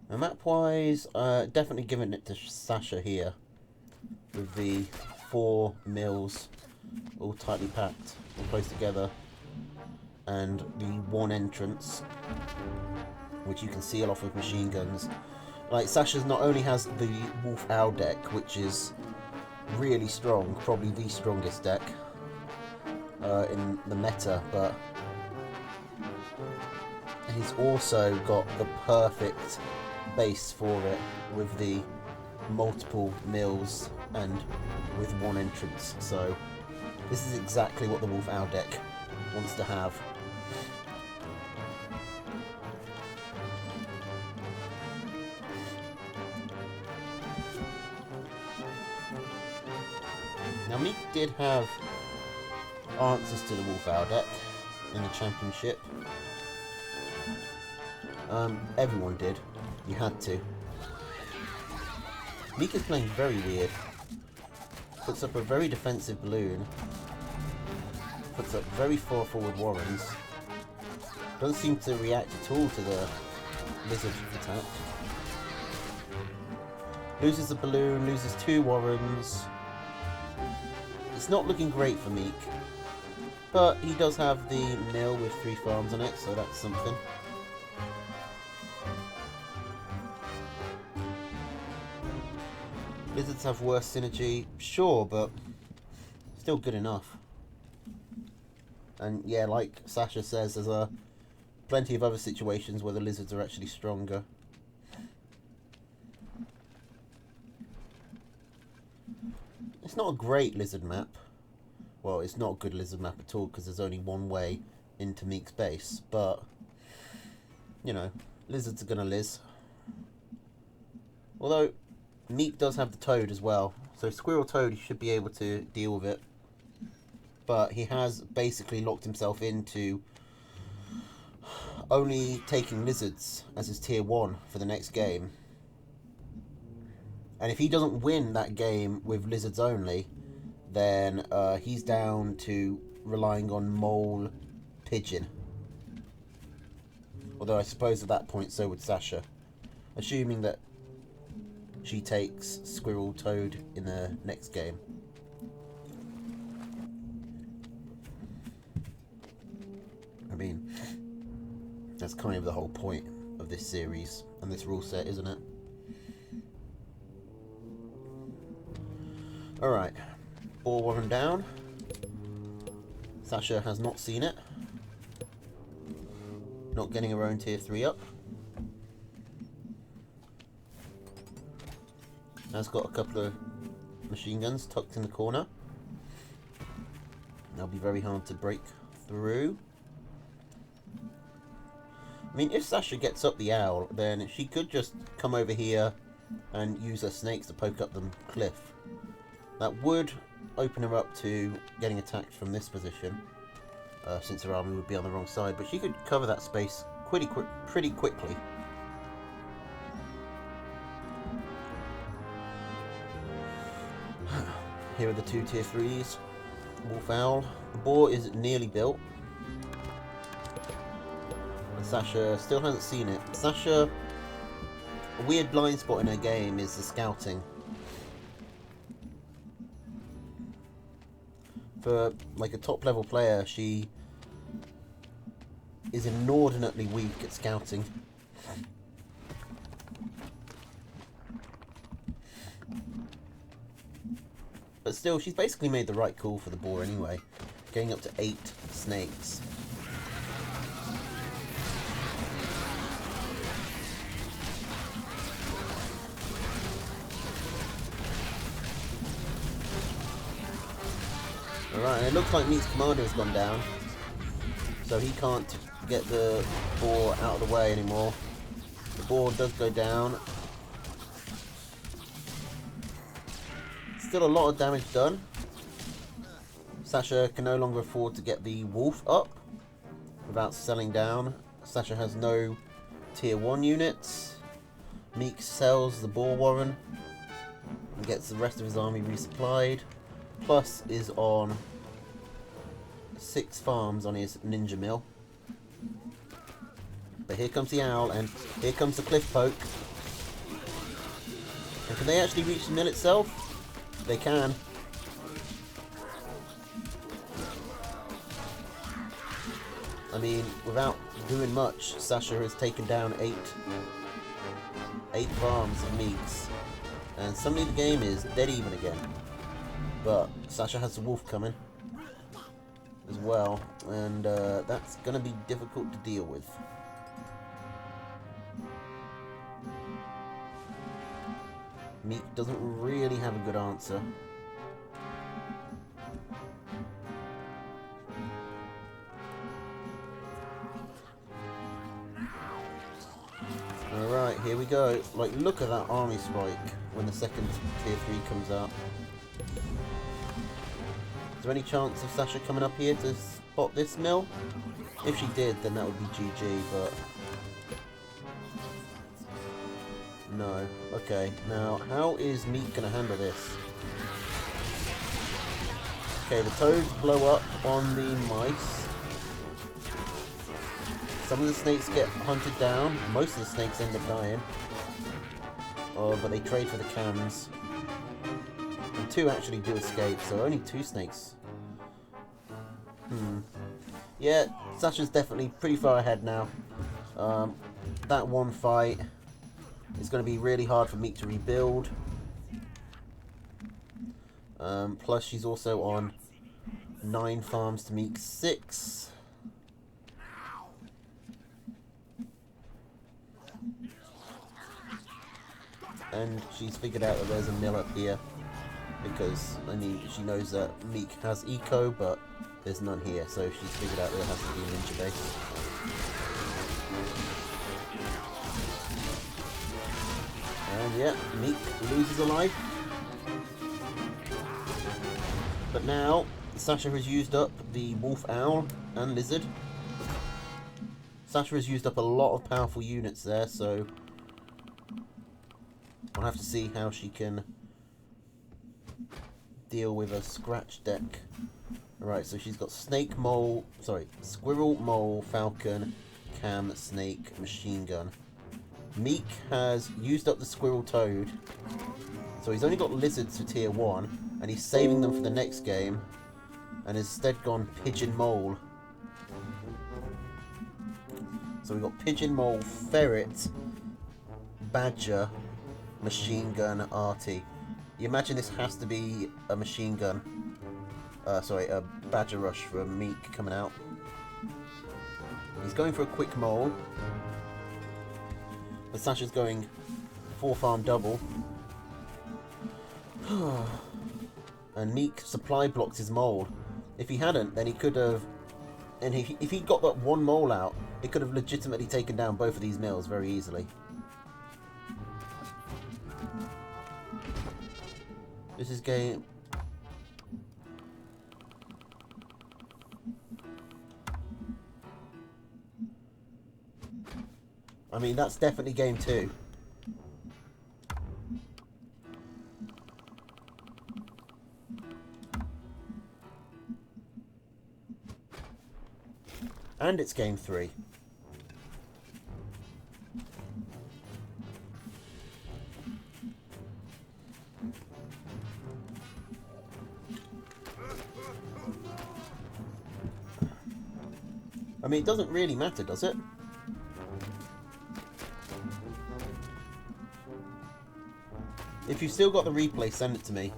Now map-wise, definitely giving it to Sasha here. With the 4 mills all tightly packed and close together. And the 1 entrance, which you can seal off with machine guns. Like, Sasha's not only has the Wolf Owl deck, which is really strong, probably the strongest deck in the meta, but he's also got the perfect base for it with the multiple mills and with 1 entrance. So this is exactly what the Wolf Owl deck wants to have. Now Meek did have answers to the Wolf Owl deck in the championship. Everyone did. You had to. Meek is playing very weird. Puts up a very defensive balloon. Puts up very far forward Warrens. Doesn't seem to react at all to the lizard attack. Loses the balloon, loses 2 Warrens. It's not looking great for Meek. But he does have the mill with 3 farms on it, so that's something. Lizards have worse synergy, sure, but still good enough. And yeah, like Sasha says, there's plenty of other situations where the lizards are actually stronger. It's not a great lizard map. Well, it's not a good lizard map at all because there's only 1 way into Meek's base, but you know, lizards are gonna liz. Although Meek does have the Toad as well, so Squirrel Toad, he should be able to deal with it. But he has basically locked himself into only taking lizards as his tier 1 for the next game. And if he doesn't win that game with lizards only, then he's down to relying on mole pigeon. Although I suppose at that point so would Sasha. Assuming that she takes Squirrel Toad in the next game. I mean, that's kind of the whole point of this series and this rule set, isn't it? Alright, Boar Warren down. Sasha has not seen it. Not getting her own tier 3 up. Has got a couple of machine guns tucked in the corner. That'll be very hard to break through. I mean, if Sasha gets up the owl, then she could just come over here and use her snakes to poke up the cliff. That would open her up to getting attacked from this position, since her army would be on the wrong side. But she could cover that space pretty quickly. Here are the two tier 3s. Wolf Owl. The boar is nearly built. And Sasha still hasn't seen it. Sasha, a weird blind spot in her game is the scouting. For like a top level player, she is inordinately weak at scouting. But still, she's basically made the right call for the boar anyway. Getting up to 8 snakes. Alright, and it looks like Meat's commander has gone down. So he can't get the boar out of the way anymore. The boar does go down. Still a lot of damage done. Sasha can no longer afford to get the wolf up without selling down. Sasha has no tier 1 units. Meek sells the boar warren and gets the rest of his army resupplied. Plus is on 6 farms on his ninja mill. But here comes the owl and here comes the cliff poke. And can they actually reach the mill itself? They can. I mean, without doing much, Sasha has taken down 8 farms of Meeks. And suddenly the game is dead even again. But Sasha has the wolf coming as well, and that's going to be difficult to deal with. Meek doesn't really have a good answer. Alright, here we go. Like, look at that army spike when the second tier 3 comes out. Is there any chance of Sasha coming up here to spot this mill? If she did, then that would be GG, but... no. Okay, now, how is Meat going to handle this? Okay, the toads blow up on the mice. Some of the snakes get hunted down. Most of the snakes end up dying. Oh, but they trade for the cams. And 2 actually do escape, so only 2 snakes. Yeah, Sasha's definitely pretty far ahead now. That one fight is going to be really hard for Meek to rebuild. Plus, she's also on 9 farms to Meek's 6. And she's figured out that there's a mill up here. Because, I mean, she knows that Meek has eco, but there's none here. So she's figured out there has to be an ninja base. And yeah, Meek loses a life. But now, Sasha has used up the Wolf Owl and Lizard. Sasha has used up a lot of powerful units there, so I'll have to see how she can deal with a scratch deck Right, so she's got snake, mole, sorry, squirrel, mole, falcon, cam, snake, machine gun. Meek has used up the squirrel toad, so he's only got lizards for tier 1, and he's saving them for the next game, and instead gone pigeon mole. So we've got pigeon mole, ferret, badger, machine gun, arty. You imagine this has to be a machine gun. Sorry, a badger rush for Meek coming out. He's going for a quick mole. But Sasha's going 4-farm double. And Meek supply blocks his mole. If he hadn't, then he could have... And if he got that one mole out, it could have legitimately taken down both of these mills very easily. This is game... I mean, that's definitely game 2. And it's game 3. I mean, it doesn't really matter, does it? If you've still got the replay, send it to me.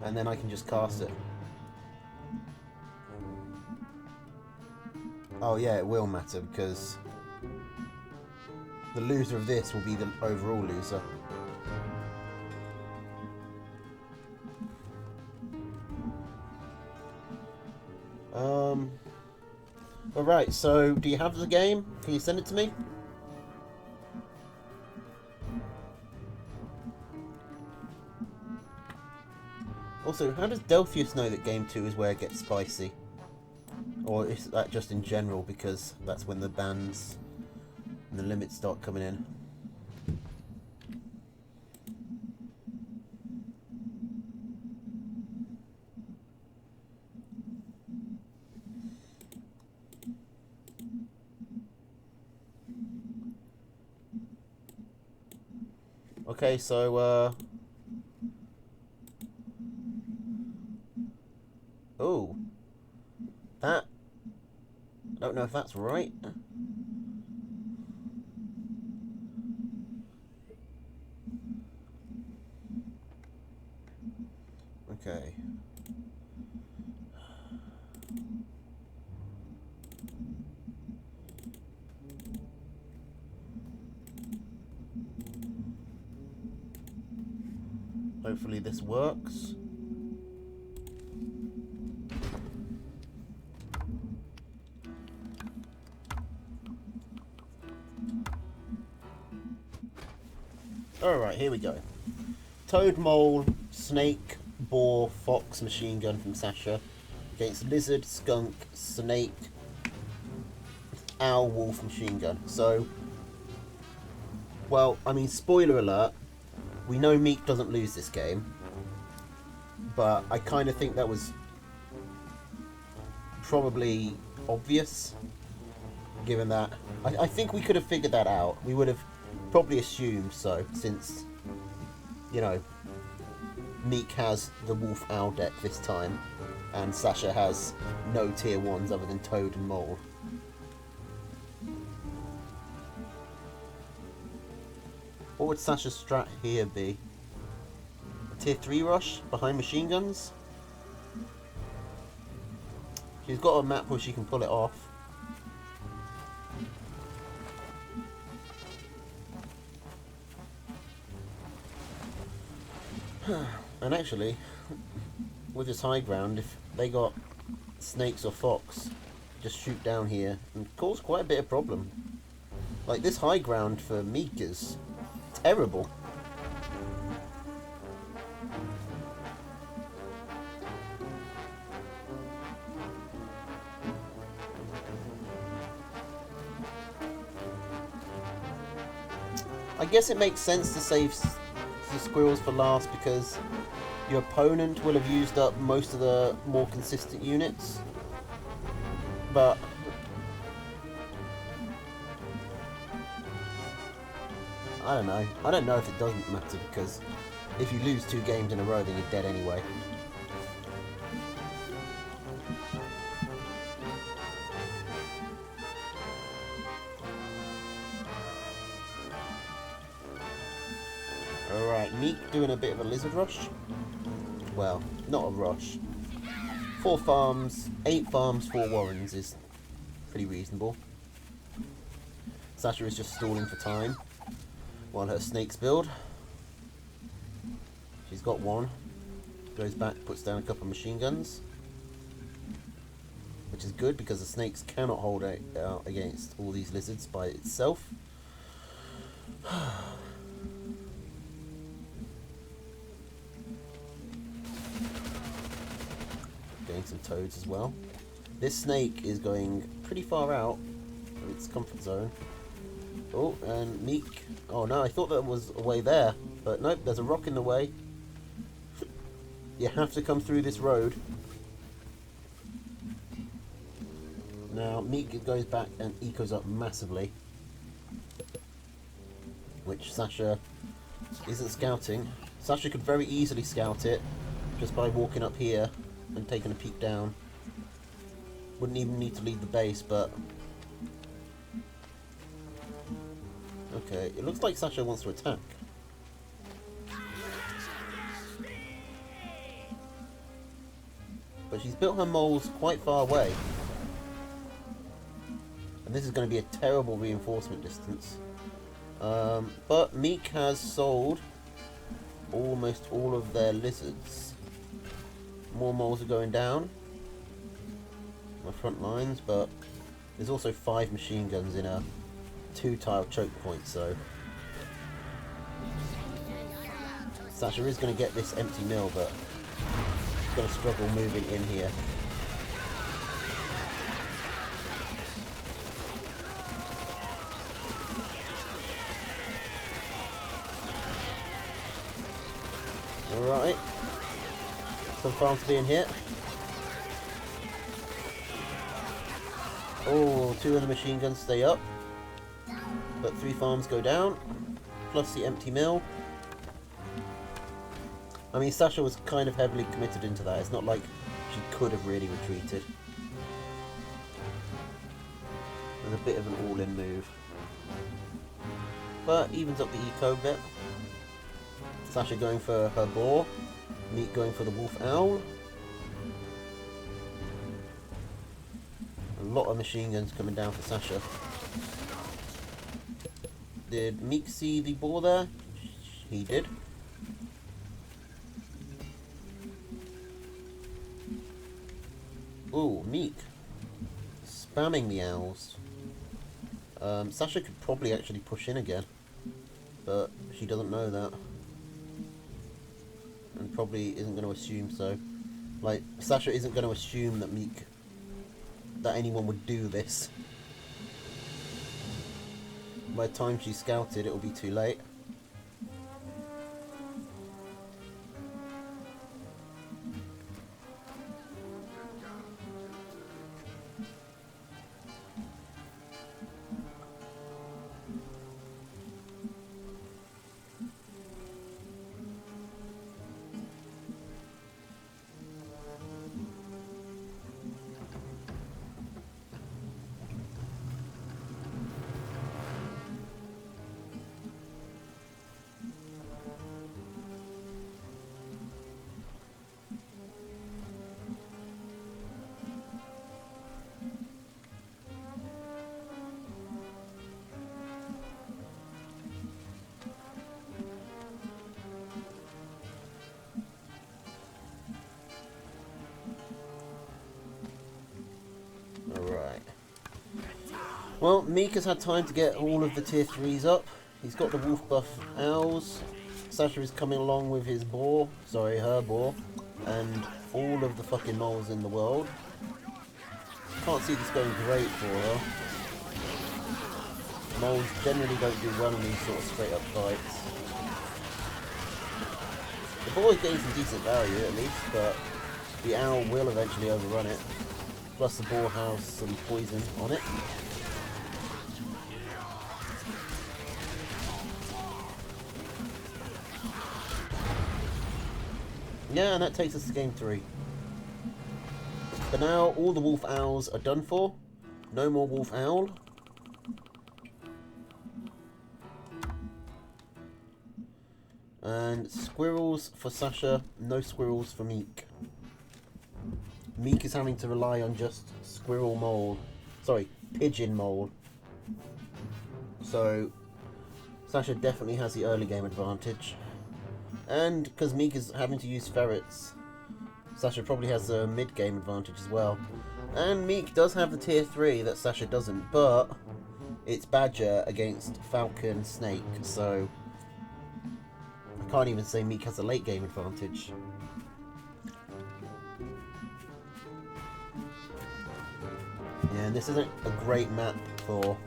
And then I can just cast it. Oh yeah, it will matter because the loser of this will be the overall loser. Alright, so do you have the game? Can you send it to me? Also, how does Delphius know that game 2 is where it gets spicy? Or is that just in general because that's when the bans and the limits start coming in? Okay, so oh, that, I don't know if that's right. Okay. Hopefully this works. Alright, here we go. Toad, mole, snake, boar, fox, machine gun from Sasha. Against lizard, skunk, snake, owl, wolf, machine gun. So, well, I mean, spoiler alert, we know Meek doesn't lose this game. But I kind of think that was probably obvious. Given that, I think we could have figured that out. We would have probably assumed so, since, you know, Meek has the Wolf Owl deck this time, and Sasha has no tier 1s other than Toad and Mole. What would Sasha's strat here be? A tier 3 rush behind machine guns? She's got a map where she can pull it off. And actually, with this high ground, if they got snakes or fox, just shoot down here and cause quite a bit of problem. Like, this high ground for Meek is terrible. I guess it makes sense to save the squirrels for last because Your opponent will have used up most of the more consistent units, but I don't know. I don't know if it doesn't matter, because if you lose 2 games in a row, then you're dead anyway. Alright, Meek doing a bit of a lizard rush. Well, not a rush. 4 farms, 8 farms, 4 warrens is pretty reasonable. Sasha is just stalling for time while her snakes build. She's got 1. Goes back, puts down a couple of machine guns, which is good because the snakes cannot hold out against all these lizards by itself. Getting some toads as well. This snake is going pretty far out of its comfort zone. Oh, and Meek. Oh no, I thought that was a way there, but nope, there's a rock in the way. You have to come through this road. Now, Meek goes back and ecos up massively, which Sasha isn't scouting. Sasha could very easily scout it just by walking up here and taking a peek down. Wouldn't even need to leave the base, but okay, it looks like Sasha wants to attack. But she's built her moles quite far away. And this is going to be a terrible reinforcement distance. But Meek has sold almost all of their lizards. More moles are going down my front lines, but there's also 5 machine guns in a 2-tile choke point, so Sasha is going to get this empty mill, but she's going to struggle moving in here. Alright, some farms being hit. Oh, 2 of the machine guns stay up, but 3 farms go down, plus the empty mill. I mean, Sasha was kind of heavily committed into that. It's not like she could have really retreated. It was a bit of an all-in move, but evens up the eco bit. Sasha going for her boar, Meek going for the wolf owl. A lot of machine guns coming down for Sasha. Did Meek see the boar there? He did. Ooh, Meek spamming the owls. Sasha could probably actually push in again, but she doesn't know that. And probably isn't going to assume so. Like, Sasha isn't going to assume that that anyone would do this. By the time she's scouted, it'll be too late. Well, Meek has had time to get all of the tier 3s up. He's got the wolf buff owls. Sasha is coming along with his boar, sorry, her boar, and all of the fucking moles in the world. Can't see this going great for her. Moles generally don't do well in these sort of straight up fights. The boar is getting some decent value at least, but the owl will eventually overrun it. Plus the boar has some poison on it. Yeah, and that takes us to game 3. But now all the wolf owls are done for. No more wolf owl. And squirrels for Sasha, no squirrels for Meek. Meek is having to rely on just squirrel mole. Sorry, pigeon mole. So Sasha definitely has the early game advantage. And because Meek is having to use ferrets, Sasha probably has a mid-game advantage as well. And Meek does have the tier 3 that Sasha doesn't, but it's Badger against Falcon Snake, so I can't even say Meek has a late game advantage. Yeah, and this isn't a great map for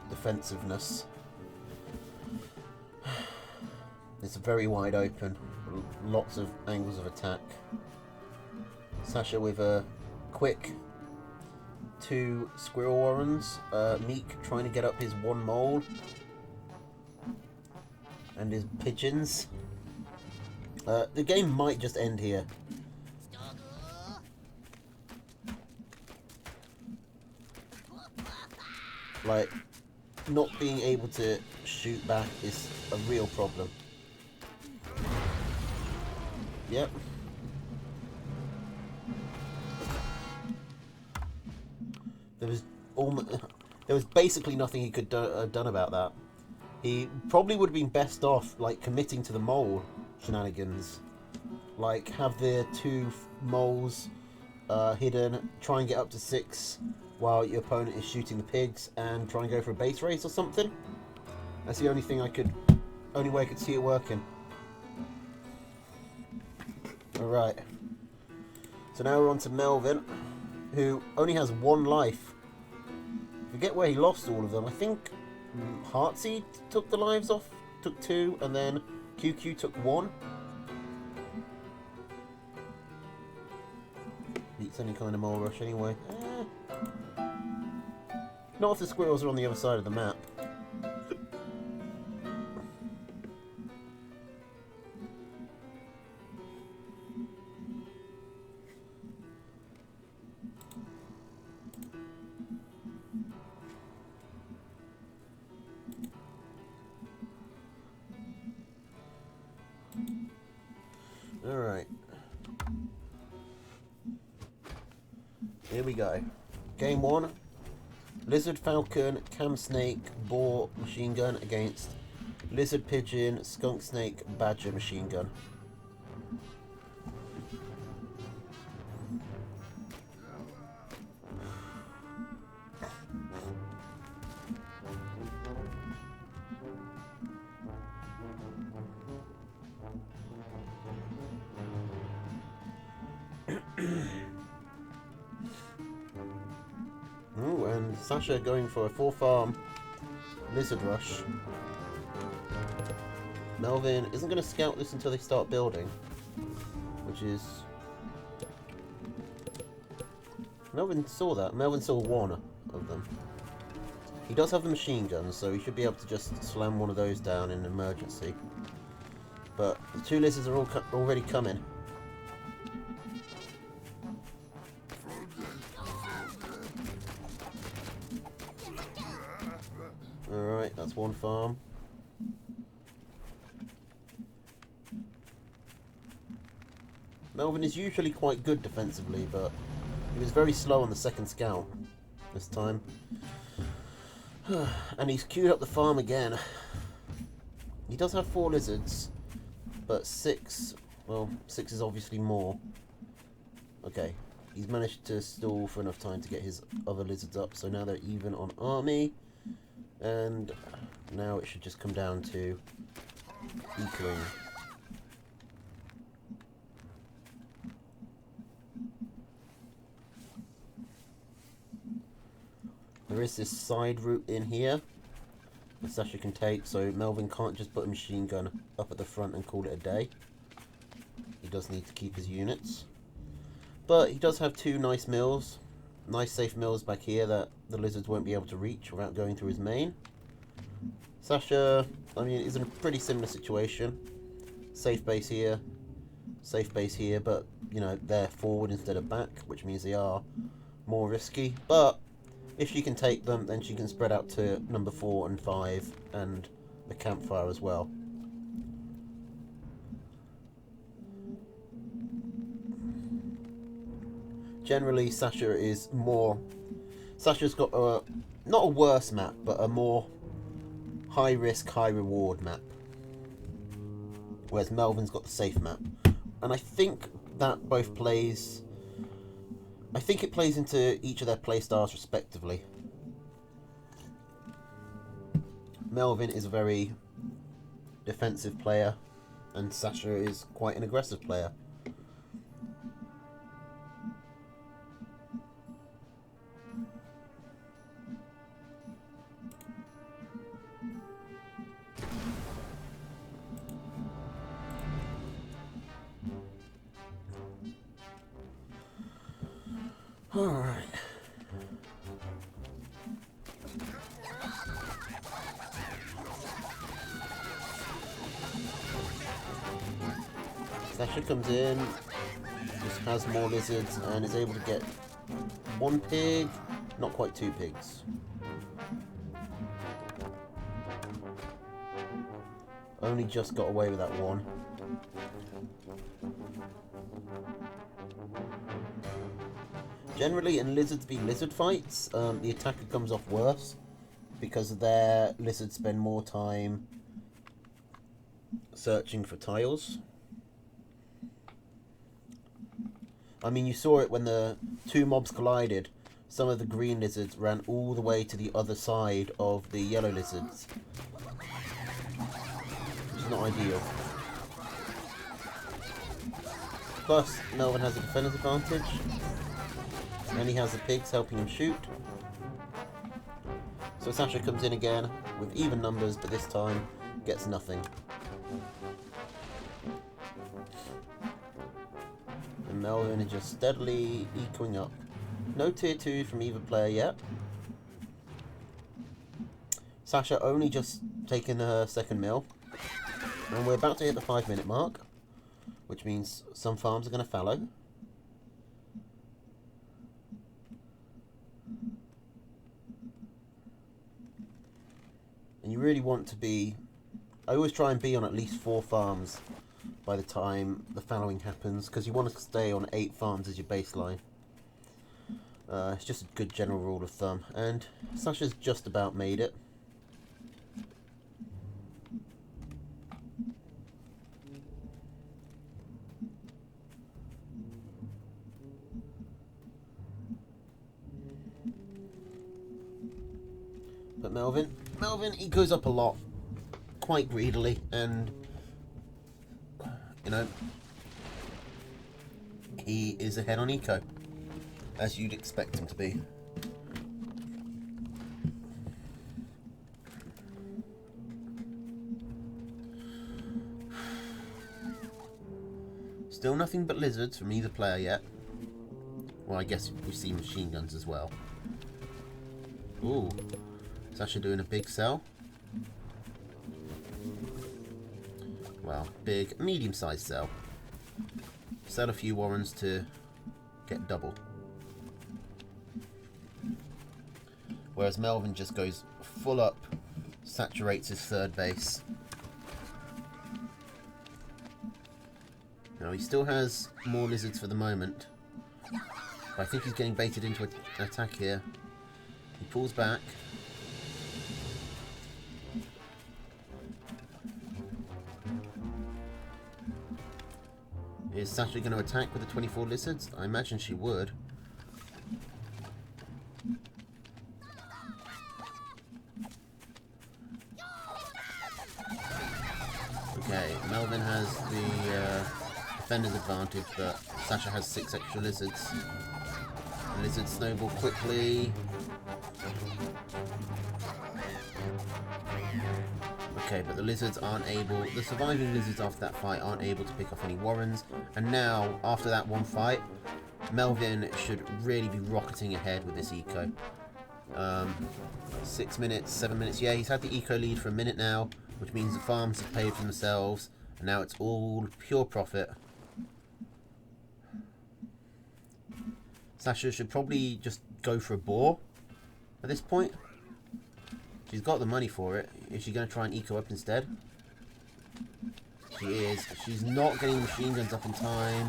defensiveness. It's very wide open, lots of angles of attack. Sasha with a quick 2 squirrel warrens. Meek trying to get up his 1 mole and his pigeons. The game might just end here. Like, not being able to shoot back is a real problem. Yep. There was basically nothing he could done about that. He probably would have been best off like committing to the mole shenanigans. Like have the 2 moles hidden, try and get up to 6 while your opponent is shooting the pigs, and try and go for a base race or something. That's the only way I could see it working. Alright. So now we're on to Melvin, who only has 1 life. Forget where he lost all of them. I think Heartseed took the lives off, took 2, and then QQ took 1. Beats any kind of mole rush anyway. Not if the squirrels are on the other side of the map. Alright. Here we go. Game 1. Lizard Falcon, Cam Snake, Boar Machine Gun against Lizard Pigeon, Skunk Snake, Badger Machine Gun. Ooh, and Sasha going for a 4-farm Lizard Rush. Melvin isn't going to scout this until they start building, which is... Melvin saw that. Melvin saw 1 of them. He does have the machine gun, so he should be able to just slam one of those down in an emergency. But the 2 lizards are already coming. Alright, that's 1 farm. Melvin is usually quite good defensively, but he was very slow on the 2nd scout this time. And he's queued up the farm again. He does have 4 lizards, but 6, well, 6 is obviously more. Okay, he's managed to stall for enough time to get his other lizards up, so now they're even on army. And now it should just come down to equaling. There is this side route in here, that Sasha can take, so Melvin can't just put a machine gun up at the front and call it a day. He does need to keep his units. But he does have two nice mills. Nice safe mills back here that the lizards won't be able to reach without going through his main. Sasha, I mean, is in a pretty similar situation. Safe base here, but, you know, they're forward instead of back, which means they are more risky. But if she can take them, then she can spread out to number 4 and 5 and the campfire as well. Generally, Sasha's got a, not a worse map, but a more high risk, high reward map. Whereas Melvin's got the safe map. And I think that both plays, I think it plays into each of their playstyles respectively. Melvin is a very defensive player, and Sasha is quite an aggressive player. Alright. Sasha comes in, just has more lizards, and is able to get 1 pig, not quite 2 pigs. Only just got away with that one. Generally, in lizards v lizard fights, the attacker comes off worse because their lizards spend more time searching for tiles. I mean, you saw it when the two mobs collided. Some of the green lizards ran all the way to the other side of the yellow lizards, which is not ideal. Plus, Melvin has a defender's advantage. And he has the pigs helping him shoot. So Sasha comes in again with even numbers, but this time gets nothing. And Melvin is just steadily equing up. No tier 2 from either player yet. Sasha only just taken her second mill. And we're about to hit the 5-minute mark, which means some farms are going to fallow. And you really want to be, I always try and be on at least 4 farms by the time the fallowing happens, because you want to stay on 8 farms as your baseline. It's just a good general rule of thumb, and Sasha's just about made it. But Melvin, he goes up a lot, quite greedily, and, you know, he is ahead on eco, as you'd expect him to be. Still nothing but lizards from either player yet. Well, I guess we've seen machine guns as well. Ooh. Sasha doing a big sell. Well, big, medium-sized sell. Sell a few warrens to get double. Whereas Melvin just goes full up, saturates his third base. Now he still has more lizards for the moment. But I think he's getting baited into an attack here. He pulls back. Is Sasha going to attack with the 24 lizards? I imagine she would. Okay, Melvin has the defender's advantage, but Sasha has 6 extra lizards. The lizards snowball quickly. Okay, but the lizards aren't able... The surviving lizards after that fight aren't able to pick off any warrens. And now, after that one fight, Melvin should really be rocketing ahead with this eco. 6 minutes, 7 minutes. Yeah, he's had the eco lead for a minute now, which means the farms have paid for themselves. And now it's all pure profit. Sasha should probably just go for a boar at this point. She's got the money for it. Is she going to try and eco up instead? She is. She's not getting machine guns up in time.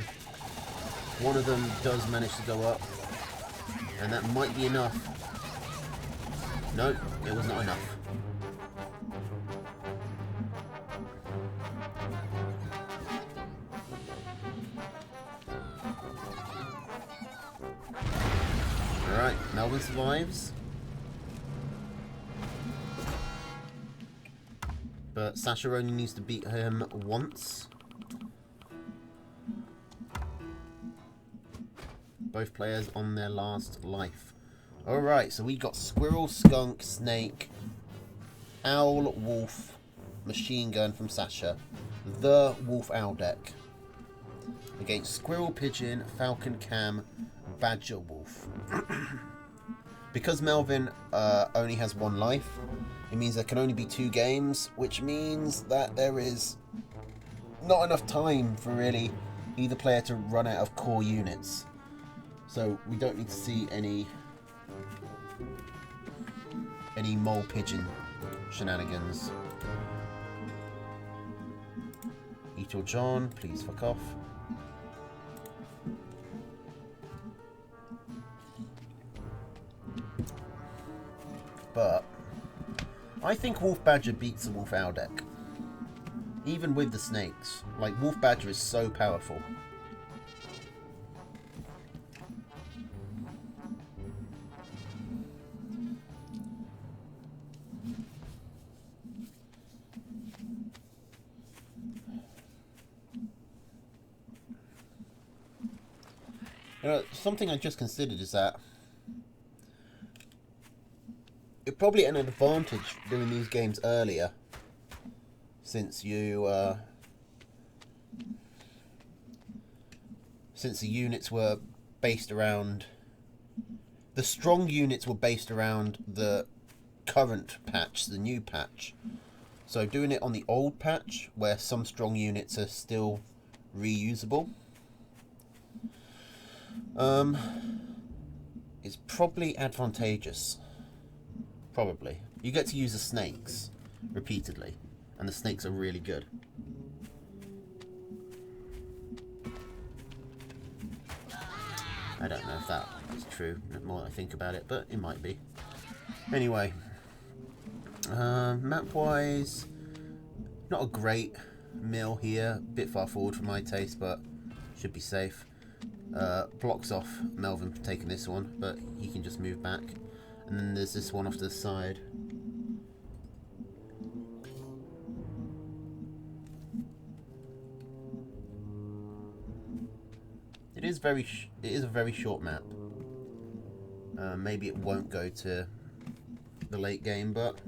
One of them does manage to go up. And that might be enough. No, it was not enough. Alright, Melvin survives. But Sasha only needs to beat him once. Both players on their last life. Alright, so we got Squirrel, Skunk, Snake, Owl, Wolf, Machine Gun from Sasha. The Wolf Owl deck. Against Squirrel, Pigeon, Falcon, Cam, Badger, Wolf. Because Melvin only has one life, it means there can only be 2 games, which means that there is not enough time for really either player to run out of core units. So we don't need to see any mole pigeon shenanigans. Eagle John, please fuck off. But I think Wolf Badger beats the Wolf Owl deck. Even with the snakes. Like, Wolf Badger is so powerful. Something I just considered is that it's probably an advantage doing these games earlier, since the units were based around the strong units were based around the current patch, the new patch. So doing it on the old patch, where some strong units are still reusable, is probably advantageous. Probably. You get to use the snakes repeatedly, and the snakes are really good. I don't know if that is true, the more I think about it, but it might be. Anyway, map-wise, not a great mill here. A bit far forward for my taste, but should be safe. Blocks off Melvin for taking this one, but he can just move back. And then there's this one off to the side. It is a very short map. Maybe it won't go to the late game, but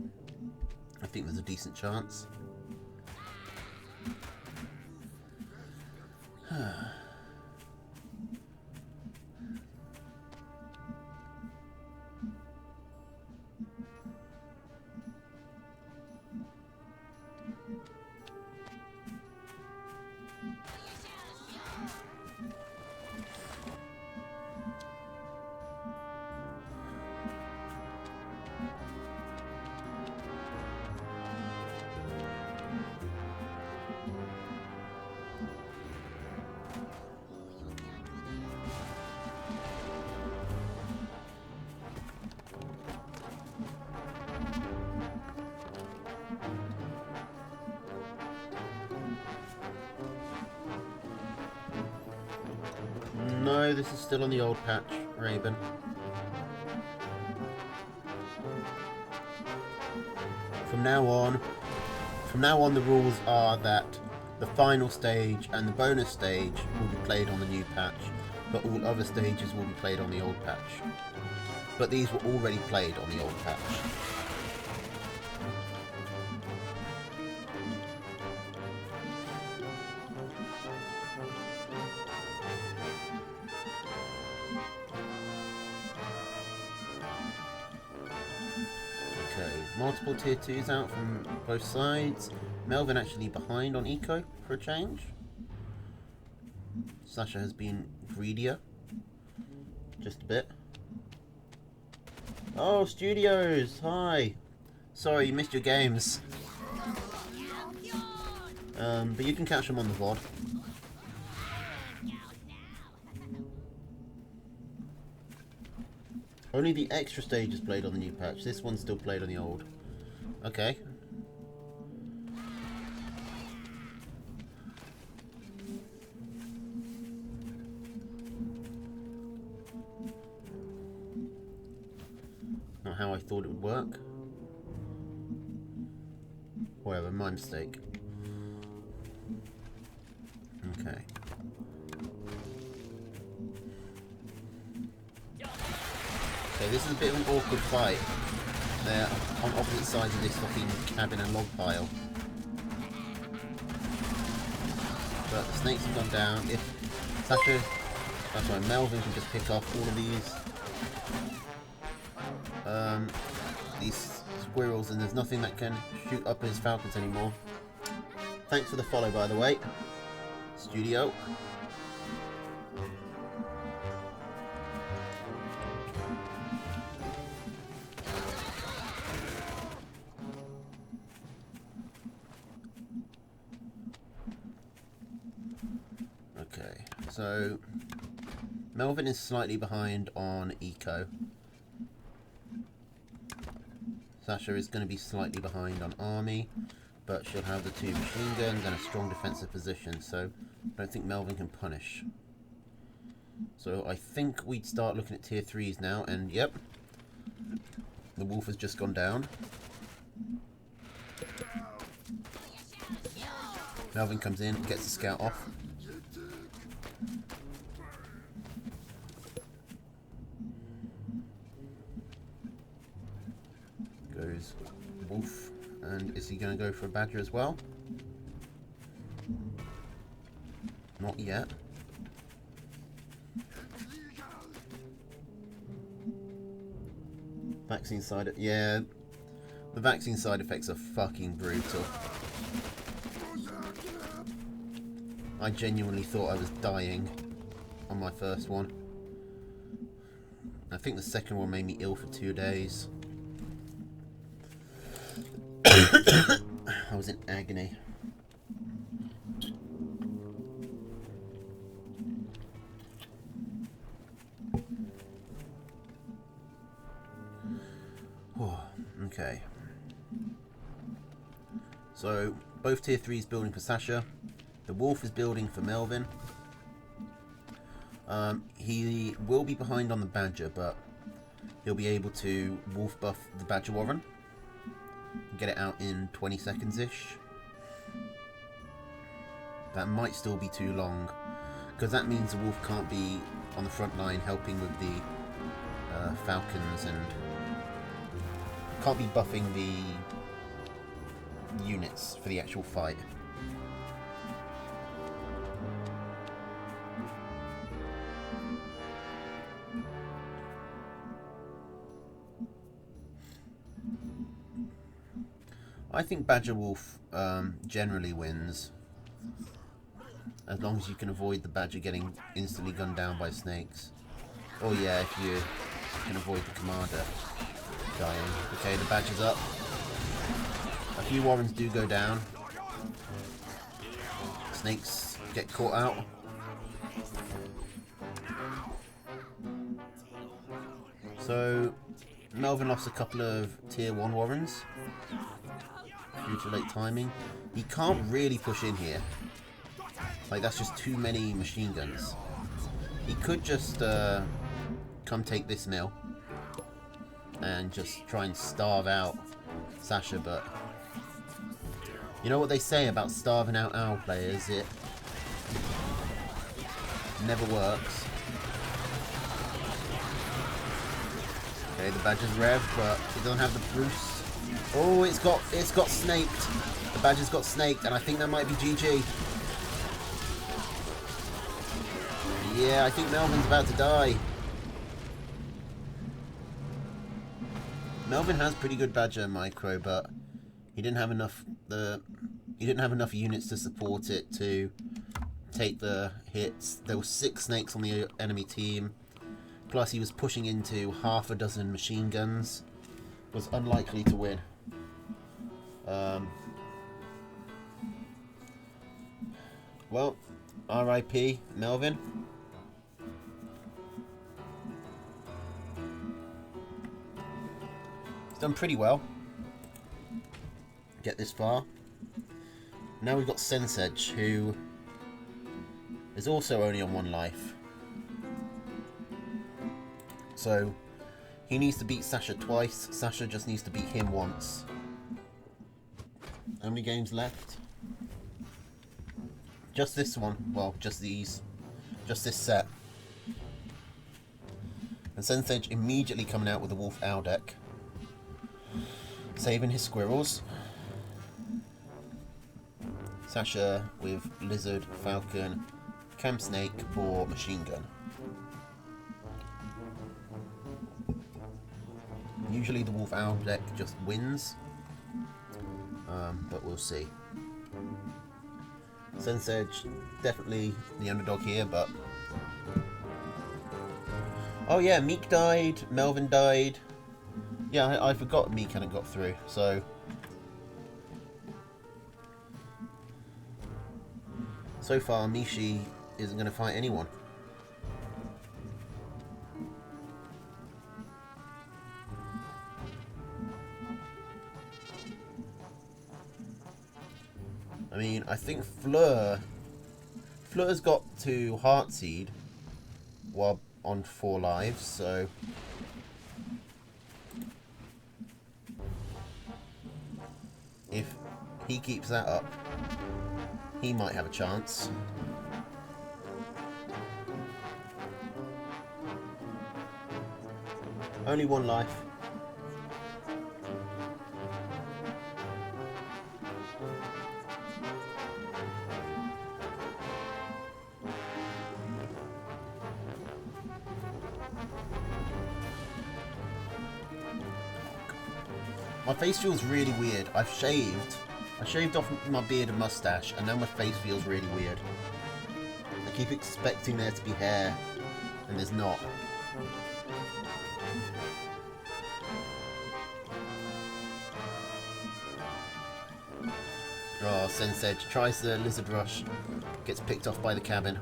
I think there's a decent chance. No, this is still on the old patch, Raven. From now on the rules are that the final stage and the bonus stage will be played on the new patch, but all other stages will be played on the old patch. But these were already played on the old patch. multiple tier 2s out from both sides. Melvin actually behind on eco for a change. Sasha has been greedier. Just a bit. Oh, Studios! Hi! Sorry, you missed your games. But you can catch them on the VOD. Only the extra stage is played on the new patch. This one's still played on the old. Okay. Not how I thought it would work. Whatever, my mistake. Okay. Okay, this is a bit of an awkward fight. They're on opposite sides of this fucking cabin and log pile. But the snakes have gone down. If Sasha, that's right, Melvin can just pick off all of these squirrels, and there's nothing that can shoot up his falcons anymore. Thanks for the follow, by the way, Studio. Okay, so Melvin is slightly behind on eco. Sasha is going to be slightly behind on army, but she'll have the 2 machine guns and a strong defensive position, so I don't think Melvin can punish. So I think we'd start looking at tier 3s now, and yep, the wolf has just gone down. Melvin comes in, gets the scout off. Goes wolf, and is he going to go for a badger as well? Not yet. Vaccine side, yeah, the vaccine side effects are fucking brutal. I genuinely thought I was dying on my first one. I think the second one made me ill for 2 days. I was in agony. Oh, okay. So, both tier 3s building for Sasha. The wolf is building for Melvin. He will be behind on the badger, but he'll be able to wolf buff the badger warren. Get it out in 20 seconds-ish. That might still be too long, because that means the wolf can't be on the front line helping with the falcons, and can't be buffing the units for the actual fight. I think Badger Wolf generally wins, as long as you can avoid the Badger getting instantly gunned down by snakes. Oh yeah, if you can avoid the commander dying. Okay, the Badger's up. A few warrens do go down. Snakes get caught out. So Melvin lost a couple of tier 1 warrens due to late timing. He can't really push in here. Like, that's just too many machine guns. He could just come take this mill and just try and starve out Sasha, but you know what they say about starving out owl players, it never works. Okay, the badger's rev, but he doesn't have the Bruce. Oh, it's got snaked. The badger's got snaked, and I think that might be GG. Yeah, I think Melvin's about to die. Melvin has pretty good Badger micro, but he didn't have enough units to support it to take the hits. There were 6 snakes on the enemy team, plus he was pushing into half a dozen machine guns. Was unlikely to win. Well, R.I.P. Melvin. He's done pretty well. Get this far. Now we've got Sensage, who is also only on 1 life. So he needs to beat Sasha twice. Sasha just needs to beat him once. How many games left? Just this one. Well, just these. Just this set. And Sensage immediately coming out with a Wolf Owl deck. Saving his squirrels. Sasha with Lizard, Falcon, Camp Snake for Machine Gun. Usually the Wolf Owl deck just wins. But we'll see. Sensage, definitely the underdog here, but... Oh yeah, Meek died, Melvin died. Yeah, I forgot Meek hadn't got through, so... So far, Mishi isn't going to fight anyone. I mean, I think Fleur's got to Heartseed while on 4 lives, so... If he keeps that up, he might have a chance. Only 1 life. My face feels really weird. I shaved off my beard and mustache, and now my face feels really weird. I keep expecting there to be hair, and there's not. Oh, Sensage tries the Lizard Rush, gets picked off by the cabin.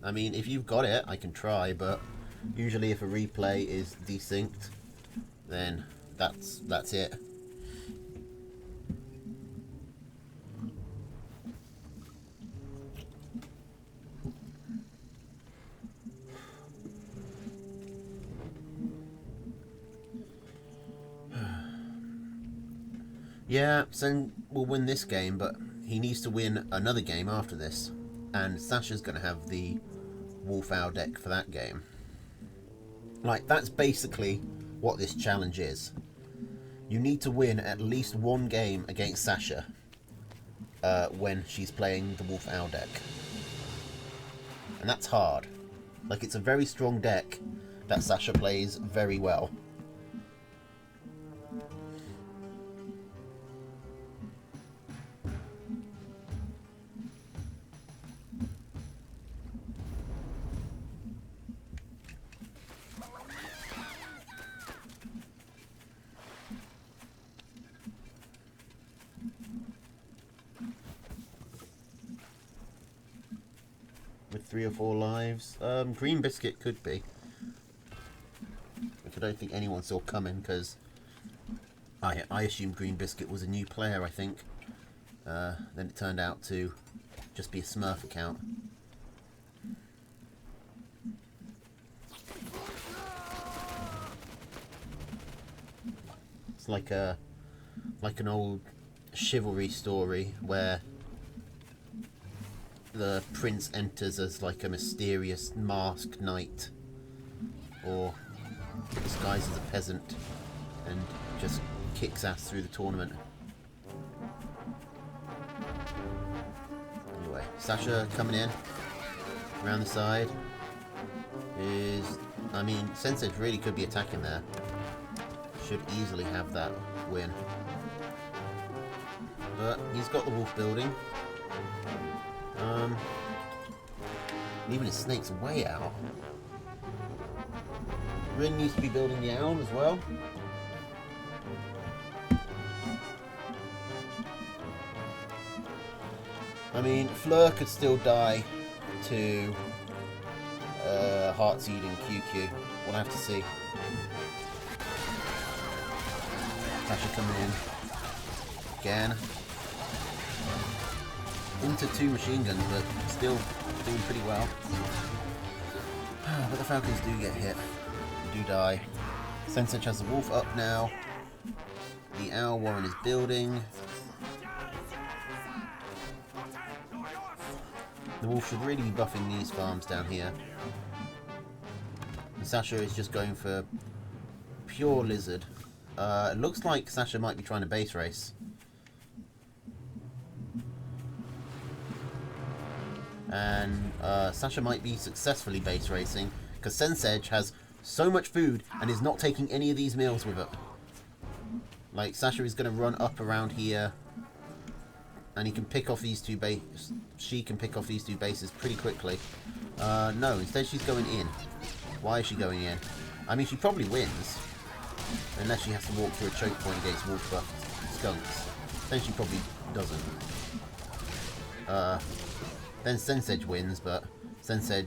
I mean, if you've got it, I can try, but usually if a replay is desynced, then that's it. Yeah, Sen will win this game, but he needs to win another game after this. And Sasha's going to have the Wolf Owl deck for that game. Like, that's basically what this challenge is. You need to win at least 1 game against Sasha when she's playing the Wolf Owl deck. And that's hard. Like, it's a very strong deck that Sasha plays very well. With 3 or 4 lives. Green Biscuit could be. Which I don't think anyone saw coming, because I assumed Green Biscuit was a new player, I think. Then it turned out to just be a Smurf account. It's like an old chivalry story where the prince enters as like a mysterious masked knight, or disguised as a peasant, and just kicks ass through the tournament. Anyway, Sasha coming in. around the side is... I mean, Sensei really could be attacking there. Should easily have that win. But he's got the wolf building. Even his snake's way out. Rin needs to be building the owl as well. I mean, Fleur could still die to Heartseed and QQ. We'll have to see. Sasha coming in. Again. Into 2 machine guns, but still doing pretty well. But the Falcons do get hit. Do die. Sensei has the wolf up now. The owl Warren is building. The wolf should really be buffing these farms down here. And Sasha is just going for pure lizard. It looks like Sasha might be trying to base race. And Sasha might be successfully base racing because Sensei has so much food and is not taking any of these meals with it. Like, Sasha is going to run up around here and he can pick off these 2 bases. She can pick off these 2 bases pretty quickly. No, instead she's going in. Why is she going in? I mean, she probably wins. Unless she has to walk through a choke point against wolf buffed skunks. Then she probably doesn't. Then Sensei wins, but Sensei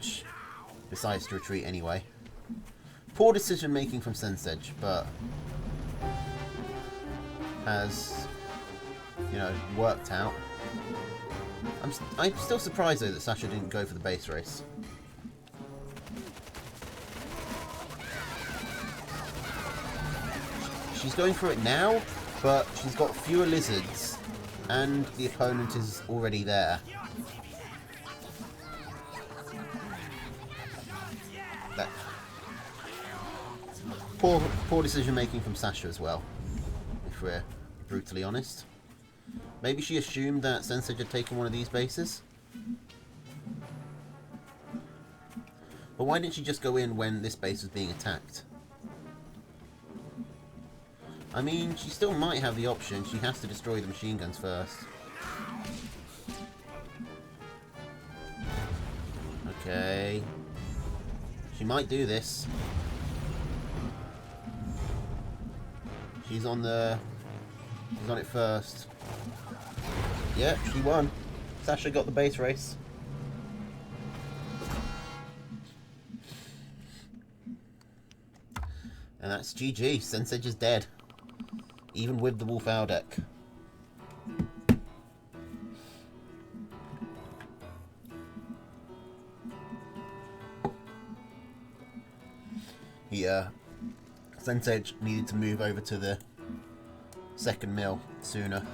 decides to retreat anyway. Poor decision making from Sensei, but has, you know, worked out. I'm still surprised though that Sasha didn't go for the base race. She's going for it now, but she's got fewer lizards and the opponent is already there. That poor decision making from Sasha as well, if we're brutally honest. Maybe she assumed that Sensei had taken one of these bases. But why didn't she just go in when this base was being attacked? I mean, she still might have the option. She has to destroy the machine guns first. Okay. She might do this. She's on it first. Yeah, she won. Sasha got the base race. And that's GG. Sensei is dead. Even with the Wolf Owl deck. Sensei needed to move over to the second mill sooner.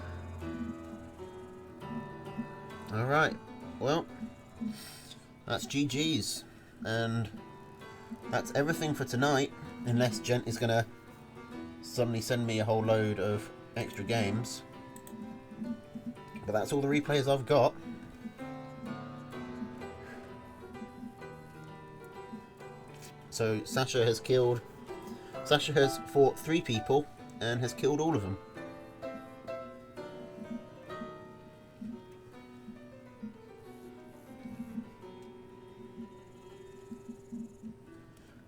Alright, well, that's GG's. And that's everything for tonight, unless Gent is going to suddenly send me a whole load of extra games. But that's all the replays I've got. So Sasha has fought 3 people and has killed all of them.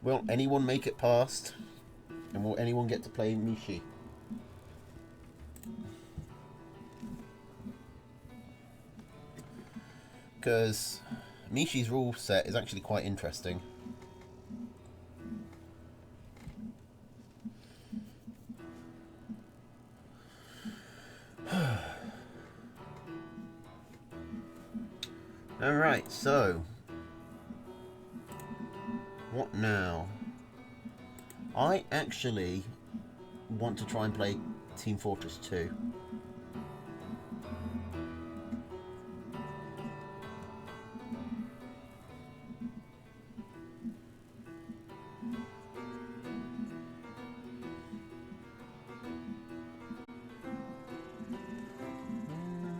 Will anyone make it past? And will anyone get to play Mishi? Because Mishi's rule set is actually quite interesting. Alright, so what now? I actually want to try and play Team Fortress 2.